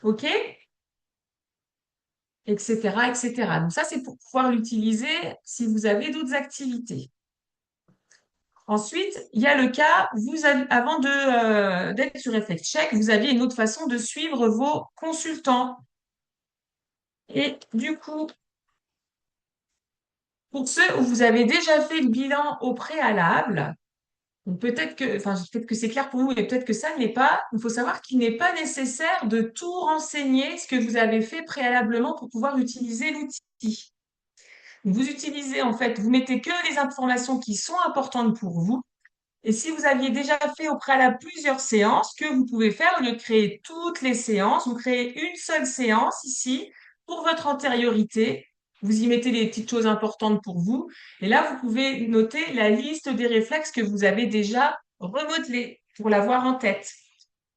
OK? Etc., etc. Donc ça, c'est pour pouvoir l'utiliser si vous avez d'autres activités. Ensuite, il y a le cas, avant d'être sur Effect Check, vous aviez une autre façon de suivre vos consultants. Et du coup, pour ceux où vous avez déjà fait le bilan au préalable, donc peut-être que c'est clair pour vous et peut-être que ça ne l'est pas, il faut savoir qu'il n'est pas nécessaire de tout renseigner ce que vous avez fait préalablement pour pouvoir utiliser l'outil. Vous utilisez en fait, vous mettez que les informations qui sont importantes pour vous. Et si vous aviez déjà fait au préalable plusieurs séances, que vous pouvez faire, au lieu de créer toutes les séances, vous créez une seule séance ici pour votre antériorité. Vous y mettez les petites choses importantes pour vous. Et là, vous pouvez noter la liste des réflexes que vous avez déjà remodelés pour l'avoir en tête.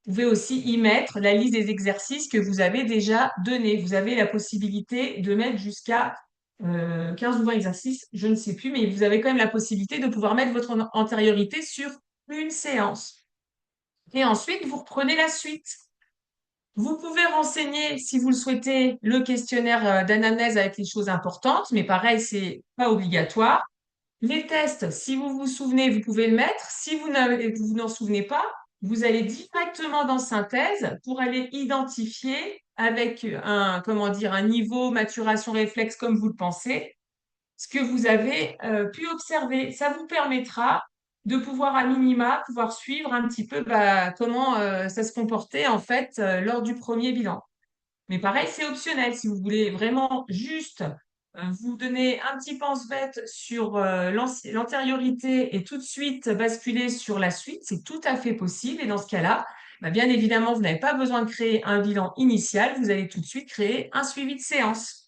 Vous pouvez aussi y mettre la liste des exercices que vous avez déjà donnés. Vous avez la possibilité de mettre jusqu'à 15 ou 20 exercices, je ne sais plus, mais vous avez quand même la possibilité de pouvoir mettre votre antériorité sur une séance. Et ensuite, vous reprenez la suite. Vous pouvez renseigner, si vous le souhaitez, le questionnaire d'anamnèse avec les choses importantes, mais pareil, c'est pas obligatoire. Les tests, si vous vous souvenez, vous pouvez le mettre. Si vous n'en souvenez pas, vous allez directement dans Synthèse pour aller identifier avec comment dire, un niveau maturation réflexe comme vous le pensez, ce que vous avez pu observer. Ça vous permettra de pouvoir à minima pouvoir suivre un petit peu comment ça se comportait en fait lors du premier bilan. Mais pareil, c'est optionnel. Si vous voulez vraiment juste vous donner un petit pense-bête sur l'antériorité et tout de suite basculer sur la suite, c'est tout à fait possible. Et dans ce cas-là, bien évidemment, vous n'avez pas besoin de créer un bilan initial. Vous allez tout de suite créer un suivi de séance.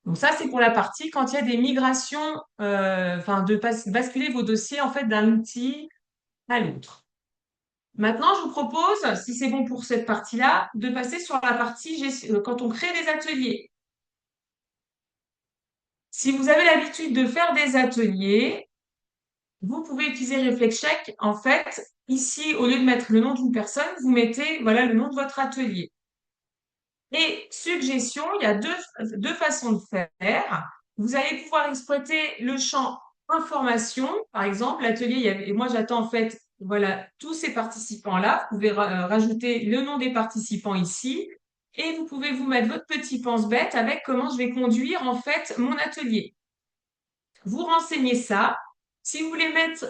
Donc ça, c'est pour la partie quand il y a des migrations, enfin basculer vos dossiers en fait d'un outil à l'autre. Maintenant, je vous propose, si c'est bon pour cette partie-là, de passer sur la partie quand on crée des ateliers. Si vous avez l'habitude de faire des ateliers, vous pouvez utiliser Reflex Check. En fait, ici, au lieu de mettre le nom d'une personne, vous mettez voilà, le nom de votre atelier. Et suggestion, il y a deux façons de faire. Vous allez pouvoir exploiter le champ information. Par exemple, l'atelier, et moi j'attends en fait voilà, tous ces participants-là. Vous pouvez rajouter le nom des participants ici. Et vous pouvez vous mettre votre petit pense-bête avec comment je vais conduire en fait mon atelier. Vous renseignez ça. Si vous voulez mettre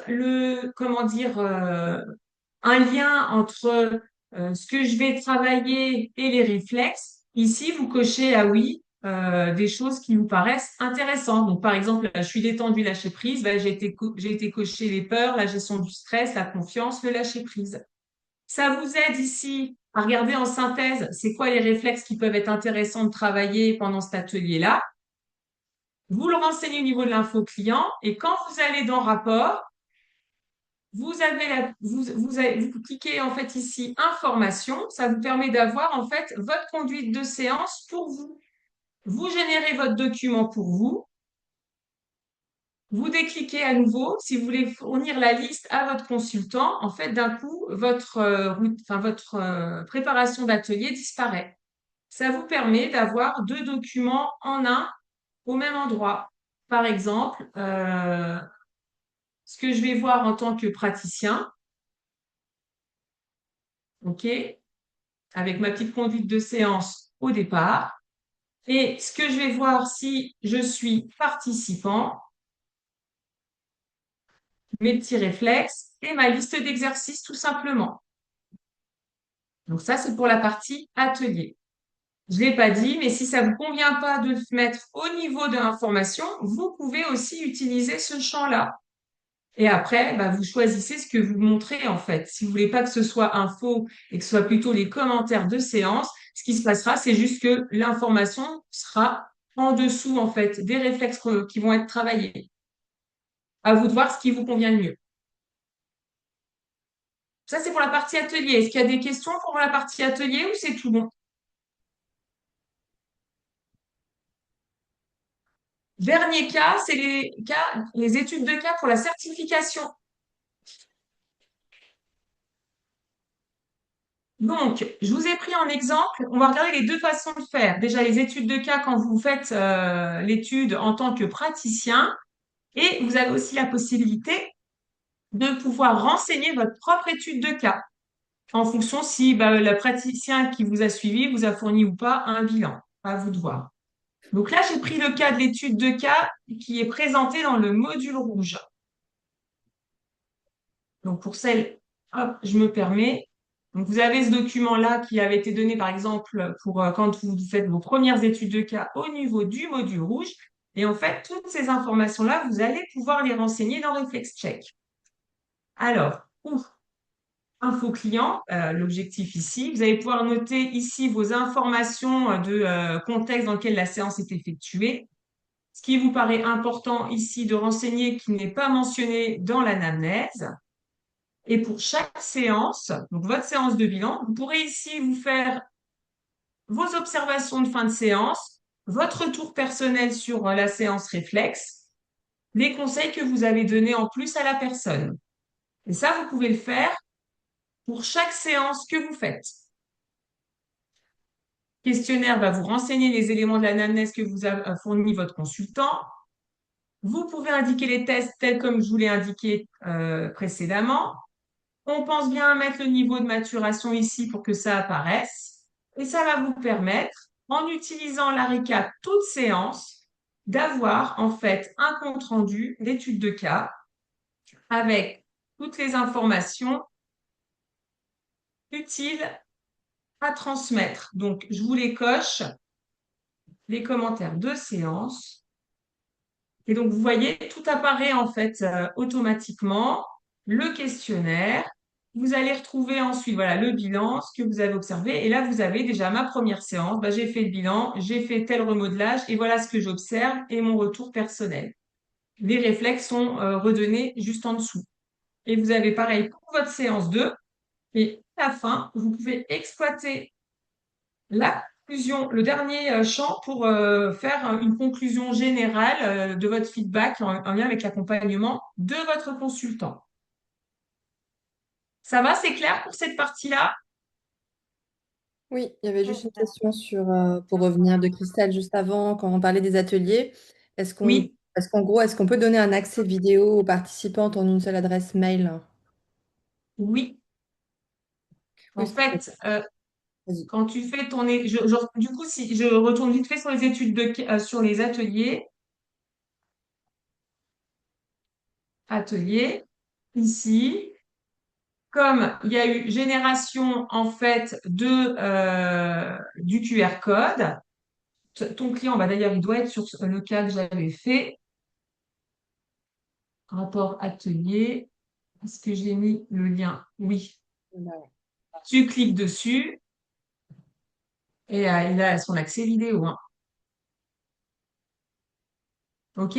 comment dire, un lien entre ce que je vais travailler et les réflexes, ici, vous cochez ah oui, des choses qui vous paraissent intéressantes. Donc, par exemple, là, je suis détendue, lâcher prise, ben, j'ai été cocher les peurs, la gestion du stress, la confiance, le lâcher prise. Ça vous aide ici à regarder en synthèse, c'est quoi les réflexes qui peuvent être intéressants de travailler pendant cet atelier-là. Vous le renseignez au niveau de l'info client et quand vous allez dans rapport, vous cliquez en fait ici information, ça vous permet d'avoir en fait votre conduite de séance pour vous. Vous générez votre document pour vous, vous décliquez à nouveau. Si vous voulez fournir la liste à votre consultant, en fait d'un coup votre préparation d'atelier disparaît. Ça vous permet d'avoir deux documents en un au même endroit. Par exemple, ce que je vais voir en tant que praticien, ok, avec ma petite conduite de séance au départ. Et ce que je vais voir si je suis participant, mes petits réflexes et ma liste d'exercices tout simplement. Donc ça, c'est pour la partie atelier. Je ne l'ai pas dit, mais si ça ne vous convient pas de le mettre au niveau de l'information, vous pouvez aussi utiliser ce champ-là. Et après, bah, vous choisissez ce que vous montrez en fait. Si vous voulez pas que ce soit info et que ce soit plutôt les commentaires de séance, ce qui se passera, c'est juste que l'information sera en dessous en fait des réflexes qui vont être travaillés. À vous de voir ce qui vous convient le mieux. Ça, c'est pour la partie atelier. Est-ce qu'il y a des questions pour la partie atelier ou c'est tout bon? Dernier cas, c'est les études de cas pour la certification. Donc, je vous ai pris en exemple, on va regarder les deux façons de faire. Déjà, les études de cas quand vous faites l'étude en tant que praticien, et vous avez aussi la possibilité de pouvoir renseigner votre propre étude de cas en fonction si bah, le praticien qui vous a suivi vous a fourni ou pas un bilan. À vous de voir. Donc là, j'ai pris le cas de l'étude de cas qui est présenté dans le module rouge. Donc pour celle, hop, je me permets. Donc vous avez ce document-là qui avait été donné par exemple pour quand vous faites vos premières études de cas au niveau du module rouge. Et en fait, toutes ces informations-là, vous allez pouvoir les renseigner dans ReflexCheck. Alors, info client, l'objectif ici, vous allez pouvoir noter ici vos informations de contexte dans lequel la séance est effectuée. Ce qui vous paraît important ici de renseigner qui n'est pas mentionné dans l'anamnèse. Et pour chaque séance, donc votre séance de bilan, vous pourrez ici vous faire vos observations de fin de séance, votre retour personnel sur la séance réflexe, les conseils que vous avez donnés en plus à la personne. Et ça, vous pouvez le faire pour chaque séance que vous faites. Questionnaire va vous renseigner les éléments de l'anamnèse que vous a fourni votre consultant. Vous pouvez indiquer les tests tels comme je vous l'ai indiqué précédemment. On pense bien mettre le niveau de maturation ici pour que ça apparaisse. Et ça va vous permettre, en utilisant la récap toute séance, d'avoir en fait un compte-rendu d'étude de cas avec toutes les informations utiles à transmettre. Donc, je vous les coche, les commentaires de séance. Et donc, vous voyez, tout apparaît en fait automatiquement, le questionnaire. Vous allez retrouver ensuite voilà, le bilan, ce que vous avez observé. Et là, vous avez déjà ma première séance. Bah, j'ai fait le bilan, j'ai fait tel remodelage et voilà ce que j'observe et mon retour personnel. Les réflexes sont redonnés juste en dessous. Et vous avez pareil pour votre séance 2. Et à la fin, vous pouvez exploiter la le dernier champ pour faire une conclusion générale de votre feedback en lien avec l'accompagnement de votre consultant. Ça va, c'est clair pour cette partie-là? Oui, il y avait juste une question pour revenir de Christelle juste avant, quand on parlait des ateliers. Est-ce qu'on, Oui, est-ce qu'en gros, est-ce qu'on peut donner un accès vidéo aux participantes en une seule adresse mail? oui. Oui, En fait, vas-y. quand tu fais du coup, si je retourne vite fait sur les sur les ateliers, ici, comme il y a eu génération en fait du QR code, ton client, bah d'ailleurs, il doit être sur le cas que j'avais fait, rapport atelier. Est-ce que j'ai mis le lien? Oui. Tu cliques dessus et il a son accès vidéo, hein. OK?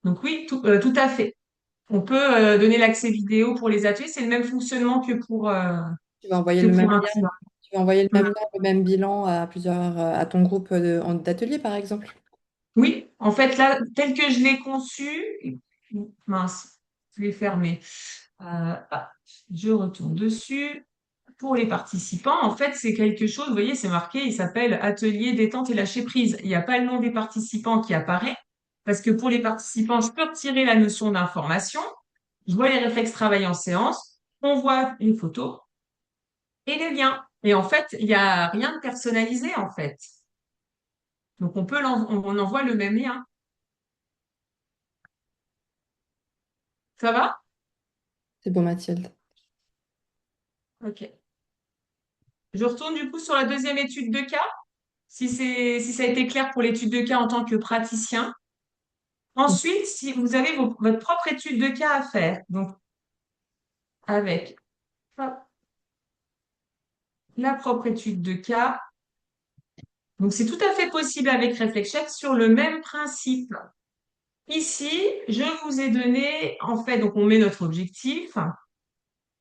Donc oui, tout à fait. On peut donner l'accès vidéo pour les ateliers. C'est le même fonctionnement Tu vas envoyer que le même pour un lien, client. tu vas envoyer le Mm. même lien, le même bilan à plusieurs, à ton groupe d'ateliers, par exemple. Oui, en fait, là, tel que je l'ai conçu, mince, je l'ai fermé. Je retourne dessus. Pour les participants, en fait, c'est quelque chose, vous voyez, c'est marqué, il s'appelle Atelier détente et lâcher prise. Il n'y a pas le nom des participants qui apparaît, parce que pour les participants, je peux retirer la notion d'information, je vois les réflexes travail en séance, on voit les photos et les liens. Et en fait, il n'y a rien de personnalisé, en fait. Donc, on envoie le même lien. Ça va? C'est bon, Mathilde. OK. Je retourne du coup sur la deuxième étude de cas, si ça a été clair pour l'étude de cas en tant que praticien. Ensuite, si vous avez votre propre étude de cas à faire, donc avec hop, la propre étude de cas, donc c'est tout à fait possible avec ReflexCheck sur le même principe. Ici, je vous ai donné, en fait, donc on met notre objectif,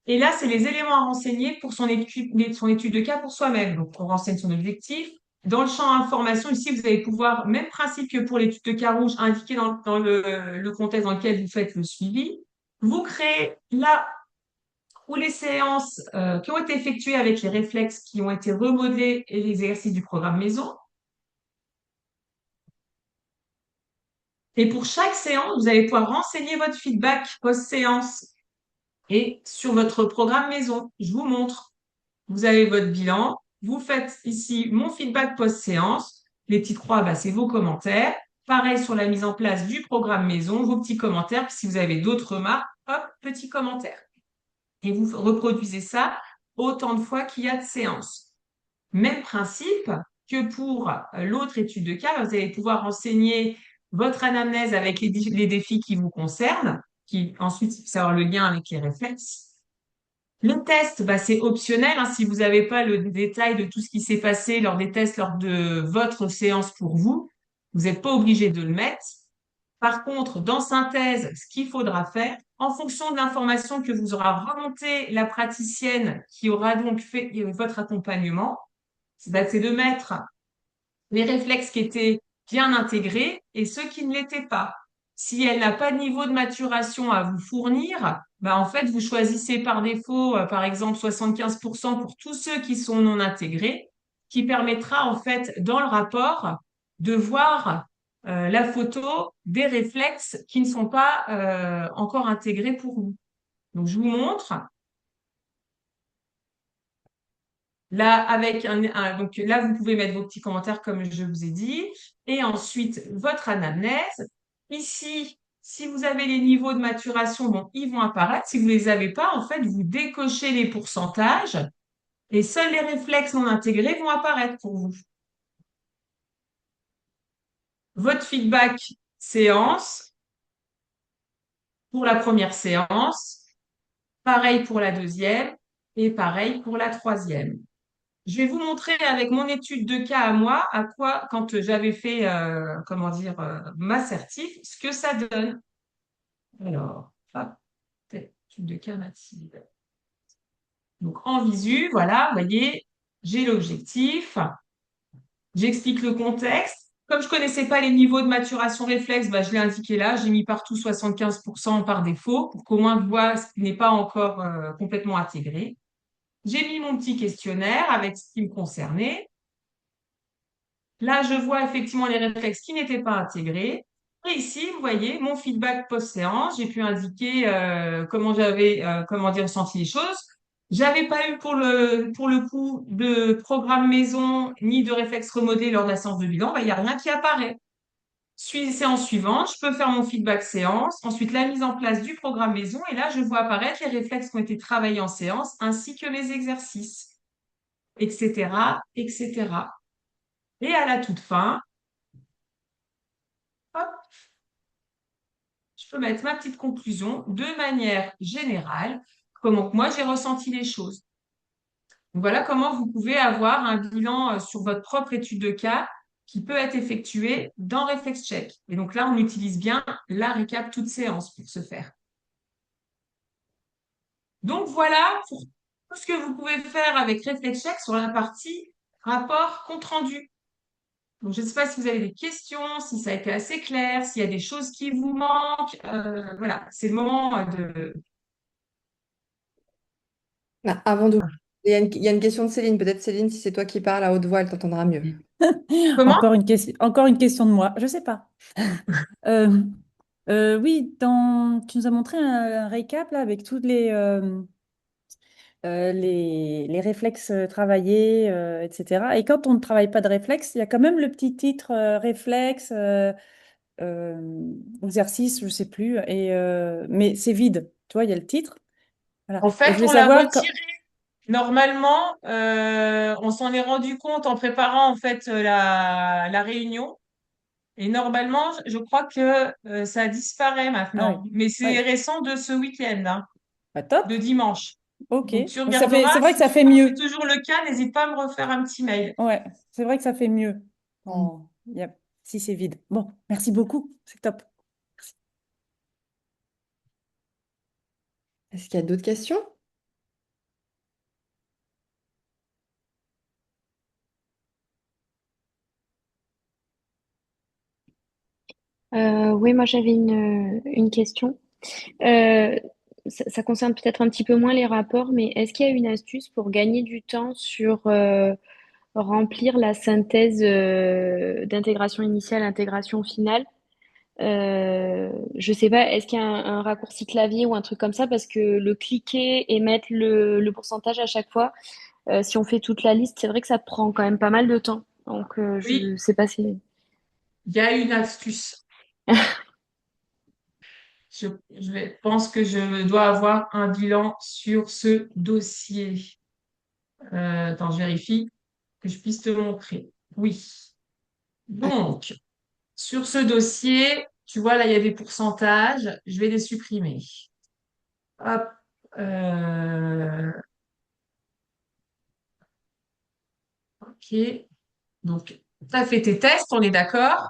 et là, c'est les éléments à renseigner pour son étude de cas pour soi-même. Donc, on renseigne son objectif. Dans le champ information, ici, vous allez pouvoir, même principe que pour l'étude de cas rouge, indiquer dans le contexte dans lequel vous faites le suivi. Vous créez là où les séances qui ont été effectuées avec les réflexes qui ont été remodelés et les exercices du programme maison. Et pour chaque séance, vous allez pouvoir renseigner votre feedback post-séance et sur votre programme maison. Je vous montre. Vous avez votre bilan. Vous faites ici mon feedback post-séance. Les petites croix, bah, c'est vos commentaires. Pareil sur la mise en place du programme maison, vos petits commentaires. Puis si vous avez d'autres remarques, hop, petits commentaires. Et vous reproduisez ça autant de fois qu'il y a de séances. Même principe que pour l'autre étude de cas, vous allez pouvoir renseigner votre anamnèse avec les défis qui vous concernent, qui ensuite savoir le lien avec les réflexes. Le test, bah, c'est optionnel, hein, si vous n'avez pas le détail de tout ce qui s'est passé lors des tests, lors de votre séance pour vous, vous n'êtes pas obligé de le mettre. Par contre, dans synthèse, ce qu'il faudra faire, en fonction de l'information que vous aura remontée la praticienne qui aura donc fait votre accompagnement, c'est de mettre les réflexes qui étaient bien intégrés et ceux qui ne l'étaient pas. Si elle n'a pas de niveau de maturation à vous fournir, bah en fait, vous choisissez par défaut, par exemple, 75% pour tous ceux qui sont non intégrés, qui permettra en fait dans le rapport de voir la photo des réflexes qui ne sont pas encore intégrés pour vous. Donc, je vous montre. Là, donc là, vous pouvez mettre vos petits commentaires comme je vous ai dit. Et ensuite, votre anamnèse. Ici, si vous avez les niveaux de maturation, bon, ils vont apparaître. Si vous les avez pas, en fait, vous décochez les pourcentages et seuls les réflexes non intégrés vont apparaître pour vous. Votre feedback séance pour la première séance, pareil pour la deuxième et pareil pour la troisième. Je vais vous montrer avec mon étude de cas à moi, à quoi, quand j'avais fait, comment dire, ma certif, ce que ça donne. Alors, hop, étude de cas Mathilde. Donc, en visu, voilà, vous voyez, j'ai l'objectif. J'explique le contexte. Comme je connaissais pas les niveaux de maturation réflexe, bah, je l'ai indiqué là. J'ai mis partout 75% par défaut pour qu'au moins je vois ce qui n'est pas encore complètement intégré. J'ai mis mon petit questionnaire avec ce qui me concernait. Là, je vois effectivement les réflexes qui n'étaient pas intégrés. Et ici, vous voyez mon feedback post-séance. J'ai pu indiquer comment j'avais comment dire ressenti les choses. J'avais pas eu pour le coup de programme maison ni de réflexe remodelé lors de la séance de bilan. Bah, il n'y a rien qui apparaît. Séance suivante, je peux faire mon feedback séance, ensuite la mise en place du programme maison, et là, je vois apparaître les réflexes qui ont été travaillés en séance, ainsi que les exercices, etc., etc. Et à la toute fin, hop, je peux mettre ma petite conclusion de manière générale, comment moi j'ai ressenti les choses. Donc, voilà comment vous pouvez avoir un bilan sur votre propre étude de cas qui peut être effectué dans ReflexCheck. Et donc là, on utilise bien la récap toute séance pour ce faire. Donc voilà pour tout ce que vous pouvez faire avec ReflexCheck sur la partie rapport compte rendu. Donc, je ne sais pas si vous avez des questions, si ça a été assez clair, s'il y a des choses qui vous manquent. Voilà, c'est le moment de... Ah, avant de... il y a une question de Céline. Peut-être Céline, si c'est toi qui parles à haute voix, elle t'entendra mieux. Comment? Encore une question de moi. Je sais pas. Euh, oui, tu nous as montré un récap là, avec tous les réflexes travaillés, etc. Et quand on ne travaille pas de réflexes, il y a quand même le petit titre réflexe, exercice, je sais plus, mais c'est vide. Tu vois, il y a le titre. Voilà. En Et je fait, voulais on l'a savoir retiré. Normalement, on s'en est rendu compte en préparant en fait la réunion. Et normalement, je crois que ça disparaît Ah oui, maintenant. Mais c'est ouais. récent de ce week-end, hein, Bah, top. de dimanche. Ok. Donc, tu C'est regarderas. vrai que Si ça tu fait vois que c'est mieux. toujours le cas, n'hésite pas à me refaire un petit mail. Ouais, c'est vrai que ça fait mieux. Mm. Si c'est vide. Bon, merci beaucoup. C'est top. Est-ce qu'il y a d'autres questions? Oui, moi j'avais une question. Euh, ça concerne peut-être un petit peu moins les rapports, mais est-ce qu'il y a une astuce pour gagner du temps sur remplir la synthèse d'intégration initiale, intégration finale? Je sais pas, est-ce qu'il y a un raccourci clavier ou un truc comme ça? Parce que le cliquer et mettre le pourcentage à chaque fois, si on fait toute la liste, c'est vrai que ça prend quand même pas mal de temps. Donc Oui, je sais pas si... il y a une astuce. Pense que je dois avoir un bilan sur ce dossier. Attends, je vérifie que je puisse te montrer. Oui. Ah, Donc, sur ce dossier, tu vois, là, il y a des pourcentages. Je vais les supprimer. Hop. Euh, ok. Donc, tu as fait tes tests, on est d'accord?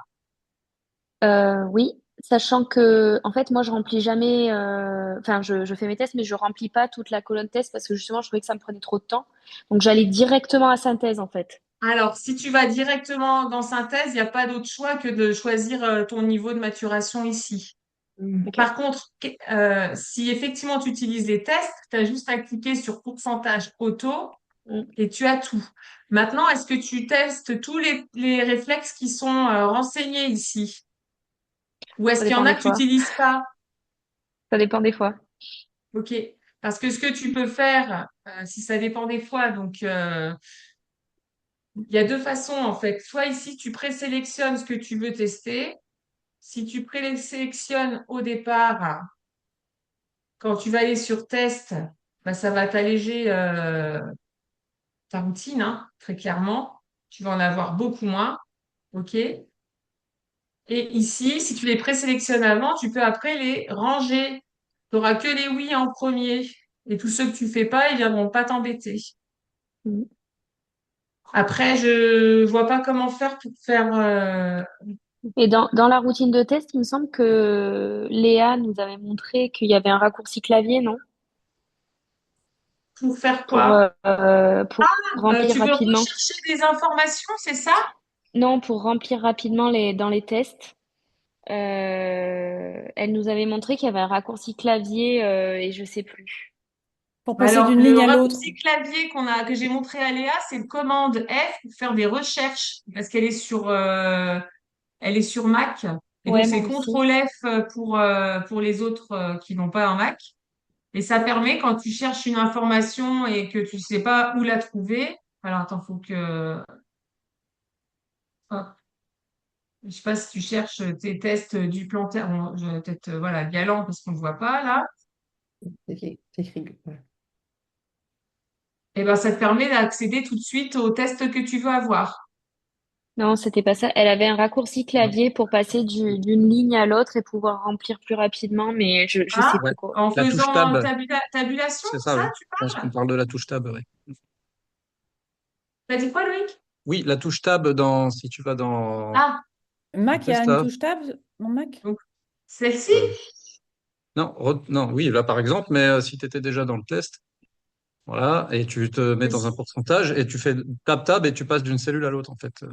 Oui, sachant que en fait moi je remplis jamais, enfin je fais mes tests mais je remplis pas toute la colonne test parce que justement je trouvais que ça me prenait trop de temps. Donc j'allais directement à synthèse en fait. Alors, si tu vas directement dans synthèse, il n'y a pas d'autre choix que de choisir ton niveau de maturation ici. mm. Ok. Par contre, si effectivement tu utilises des tests, tu as juste à cliquer sur pourcentage auto Mm. et tu as tout. Maintenant, est-ce que tu testes tous les réflexes qui sont renseignés ici? Ou est-ce Ça qu'il y dépend en a des que tu fois. n'utilises pas? Ça dépend des fois. OK. Parce que ce que tu peux faire, si ça dépend des fois, donc il y a deux façons en fait. Soit ici, tu présélectionnes ce que tu veux tester. Si tu présélectionnes au départ, quand tu vas aller sur test, bah, ça va t'alléger ta routine, hein, très clairement. Tu vas en avoir beaucoup moins. OK? Et ici, si tu les présélectionnes avant, tu peux après les ranger. Tu n'auras que les oui en premier. Et tous ceux que tu fais pas, ils viendront pas t'embêter. Mm. Après, je vois pas comment faire Et dans la routine de test, il me semble que Léa nous avait montré qu'il y avait un raccourci clavier, non? pour faire quoi. Pour remplir Tu veux rapidement. rechercher des informations, c'est ça? Non, pour remplir rapidement dans les tests. Elle nous avait montré qu'il y avait un raccourci clavier et je sais plus. Pour Bah passer alors, d'une le ligne à l'autre. raccourci clavier que j'ai montré à Léa, c'est le commande F pour faire des recherches parce elle est sur Mac. Et donc, Ouais, c'est moi aussi. CTRL F pour les autres qui n'ont pas un Mac. Et ça permet, quand tu cherches une information et que tu sais pas où la trouver, alors attends, faut que, hop, je sais pas si tu cherches tes tests du plantaire, bon, je vais peut-être, voilà, Galant parce qu'on ne voit pas là. C'est écrit. Ouais. Et ben, ça te permet d'accéder tout de suite au test que tu veux avoir. Non, c'était pas ça. Elle avait un raccourci clavier pour passer d'une ligne à l'autre et pouvoir remplir plus rapidement, mais je sais Ah, plus Ouais. quoi. en La touche faisant tab, tabulation, c'est ça, ça, oui. tu Je pense qu'on parles? parle de la touche tab, oui. T'as dit quoi, Loïc? Oui, la touche tab si tu vas Ah, dans Mac, il y a une Testa. touche tab dans Mac? donc, celle-ci? euh, non, non, oui, là par exemple, mais si tu étais déjà dans le test, voilà, et tu te mets dans un Celle-ci? pourcentage et tu fais tab tab et tu passes d'une cellule à l'autre en fait.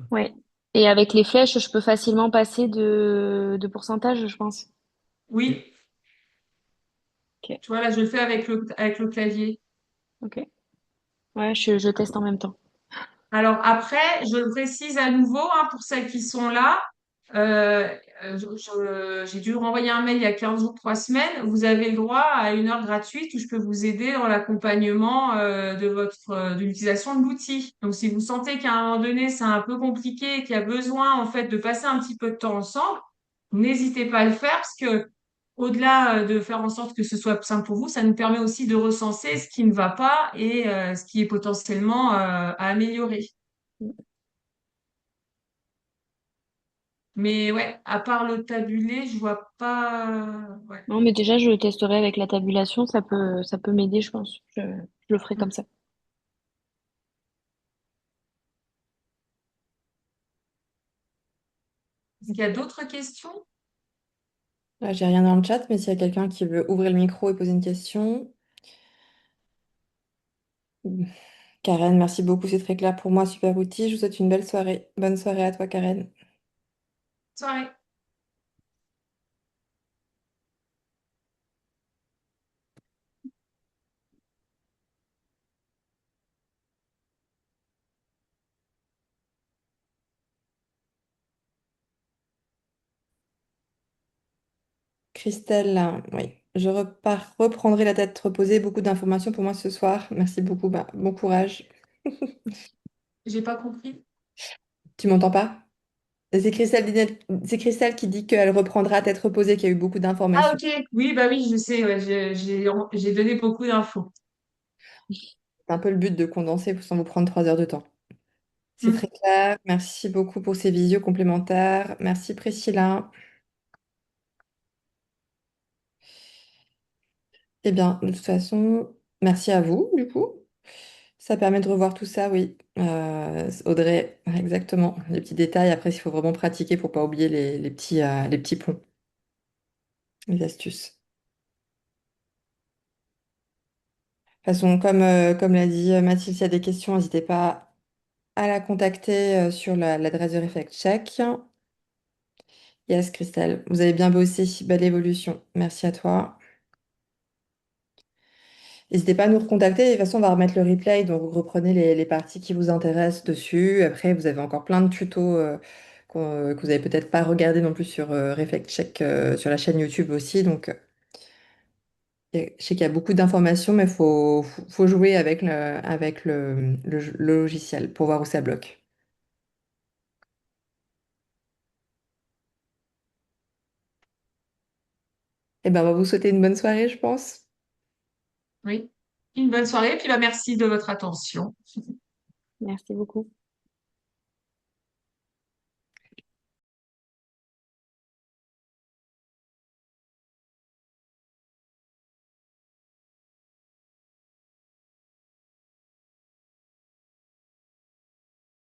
Ouais. Et avec les flèches, je peux facilement passer de pourcentage, je pense. Oui. Ok, Tu vois, là, je le fais avec le clavier. ok. Ouais, je teste en même temps. Alors après, je le précise à nouveau, hein, pour celles qui sont là, euh, j'ai dû renvoyer un mail il y a 15 jours, 3 semaines. Vous avez le droit à une heure gratuite où je peux vous aider dans l'accompagnement de l'utilisation de l'outil. Donc si vous sentez qu'à un moment donné c'est un peu compliqué et qu'il y a besoin en fait de passer un petit peu de temps ensemble, n'hésitez pas à le faire parce que au-delà de faire en sorte que ce soit simple pour vous, ça nous permet aussi de recenser ce qui ne va pas et ce qui est potentiellement à améliorer. Mais ouais, à part le tabulé, je vois pas. Ouais. Non, mais déjà, je testerai avec la tabulation. Ça peut m'aider, je pense. Je le ferai comme ça. Est-ce qu'il y a d'autres questions? Là, j'ai rien dans le chat, mais s'il y a quelqu'un qui veut ouvrir le micro et poser une question. Karen, merci beaucoup, c'est très clair pour moi, super outil. Je vous souhaite une belle soirée. Bonne soirée à toi, Karen. Soirée. Christelle, oui, reprendrai la tête reposée. Beaucoup d'informations pour moi ce soir. Merci beaucoup, bah, bon courage. J'ai pas compris. Tu m'entends pas? C'est Christelle qui dit qu'elle reprendra tête reposée, qu'il y a eu beaucoup Ah, d'informations. ok. Oui, bah oui, je sais. Ouais, j'ai donné beaucoup d'infos. C'est un peu le but de condenser sans vous prendre 3 heures de temps. C'est Hmm. très clair. Merci beaucoup pour ces visios complémentaires. Merci Priscilla. Eh bien, de toute façon, merci à vous, du coup. Ça permet de revoir tout ça, oui. Audrey, exactement. Les petits détails. Après, il faut vraiment pratiquer pour pas oublier les petits ponts, les astuces. De toute façon, comme l'a dit Mathilde, s'il y a des questions, n'hésitez pas à la contacter sur l'adresse de Reflect Check. Yes, Christelle, vous avez bien bossé. Belle évolution. Merci à toi. N'hésitez pas à nous recontacter. De toute façon, on va remettre le replay, donc vous reprenez les parties qui vous intéressent dessus. Après, vous avez encore plein de tutos que vous n'avez peut-être pas regardé non plus sur Reflect Check sur la chaîne YouTube aussi. Donc, je sais qu'il y a beaucoup d'informations, mais faut jouer avec le logiciel pour voir où ça bloque. Et ben, on va vous souhaiter une bonne soirée, je pense. Oui. Une bonne soirée. Puis bah, merci de votre attention. Merci beaucoup.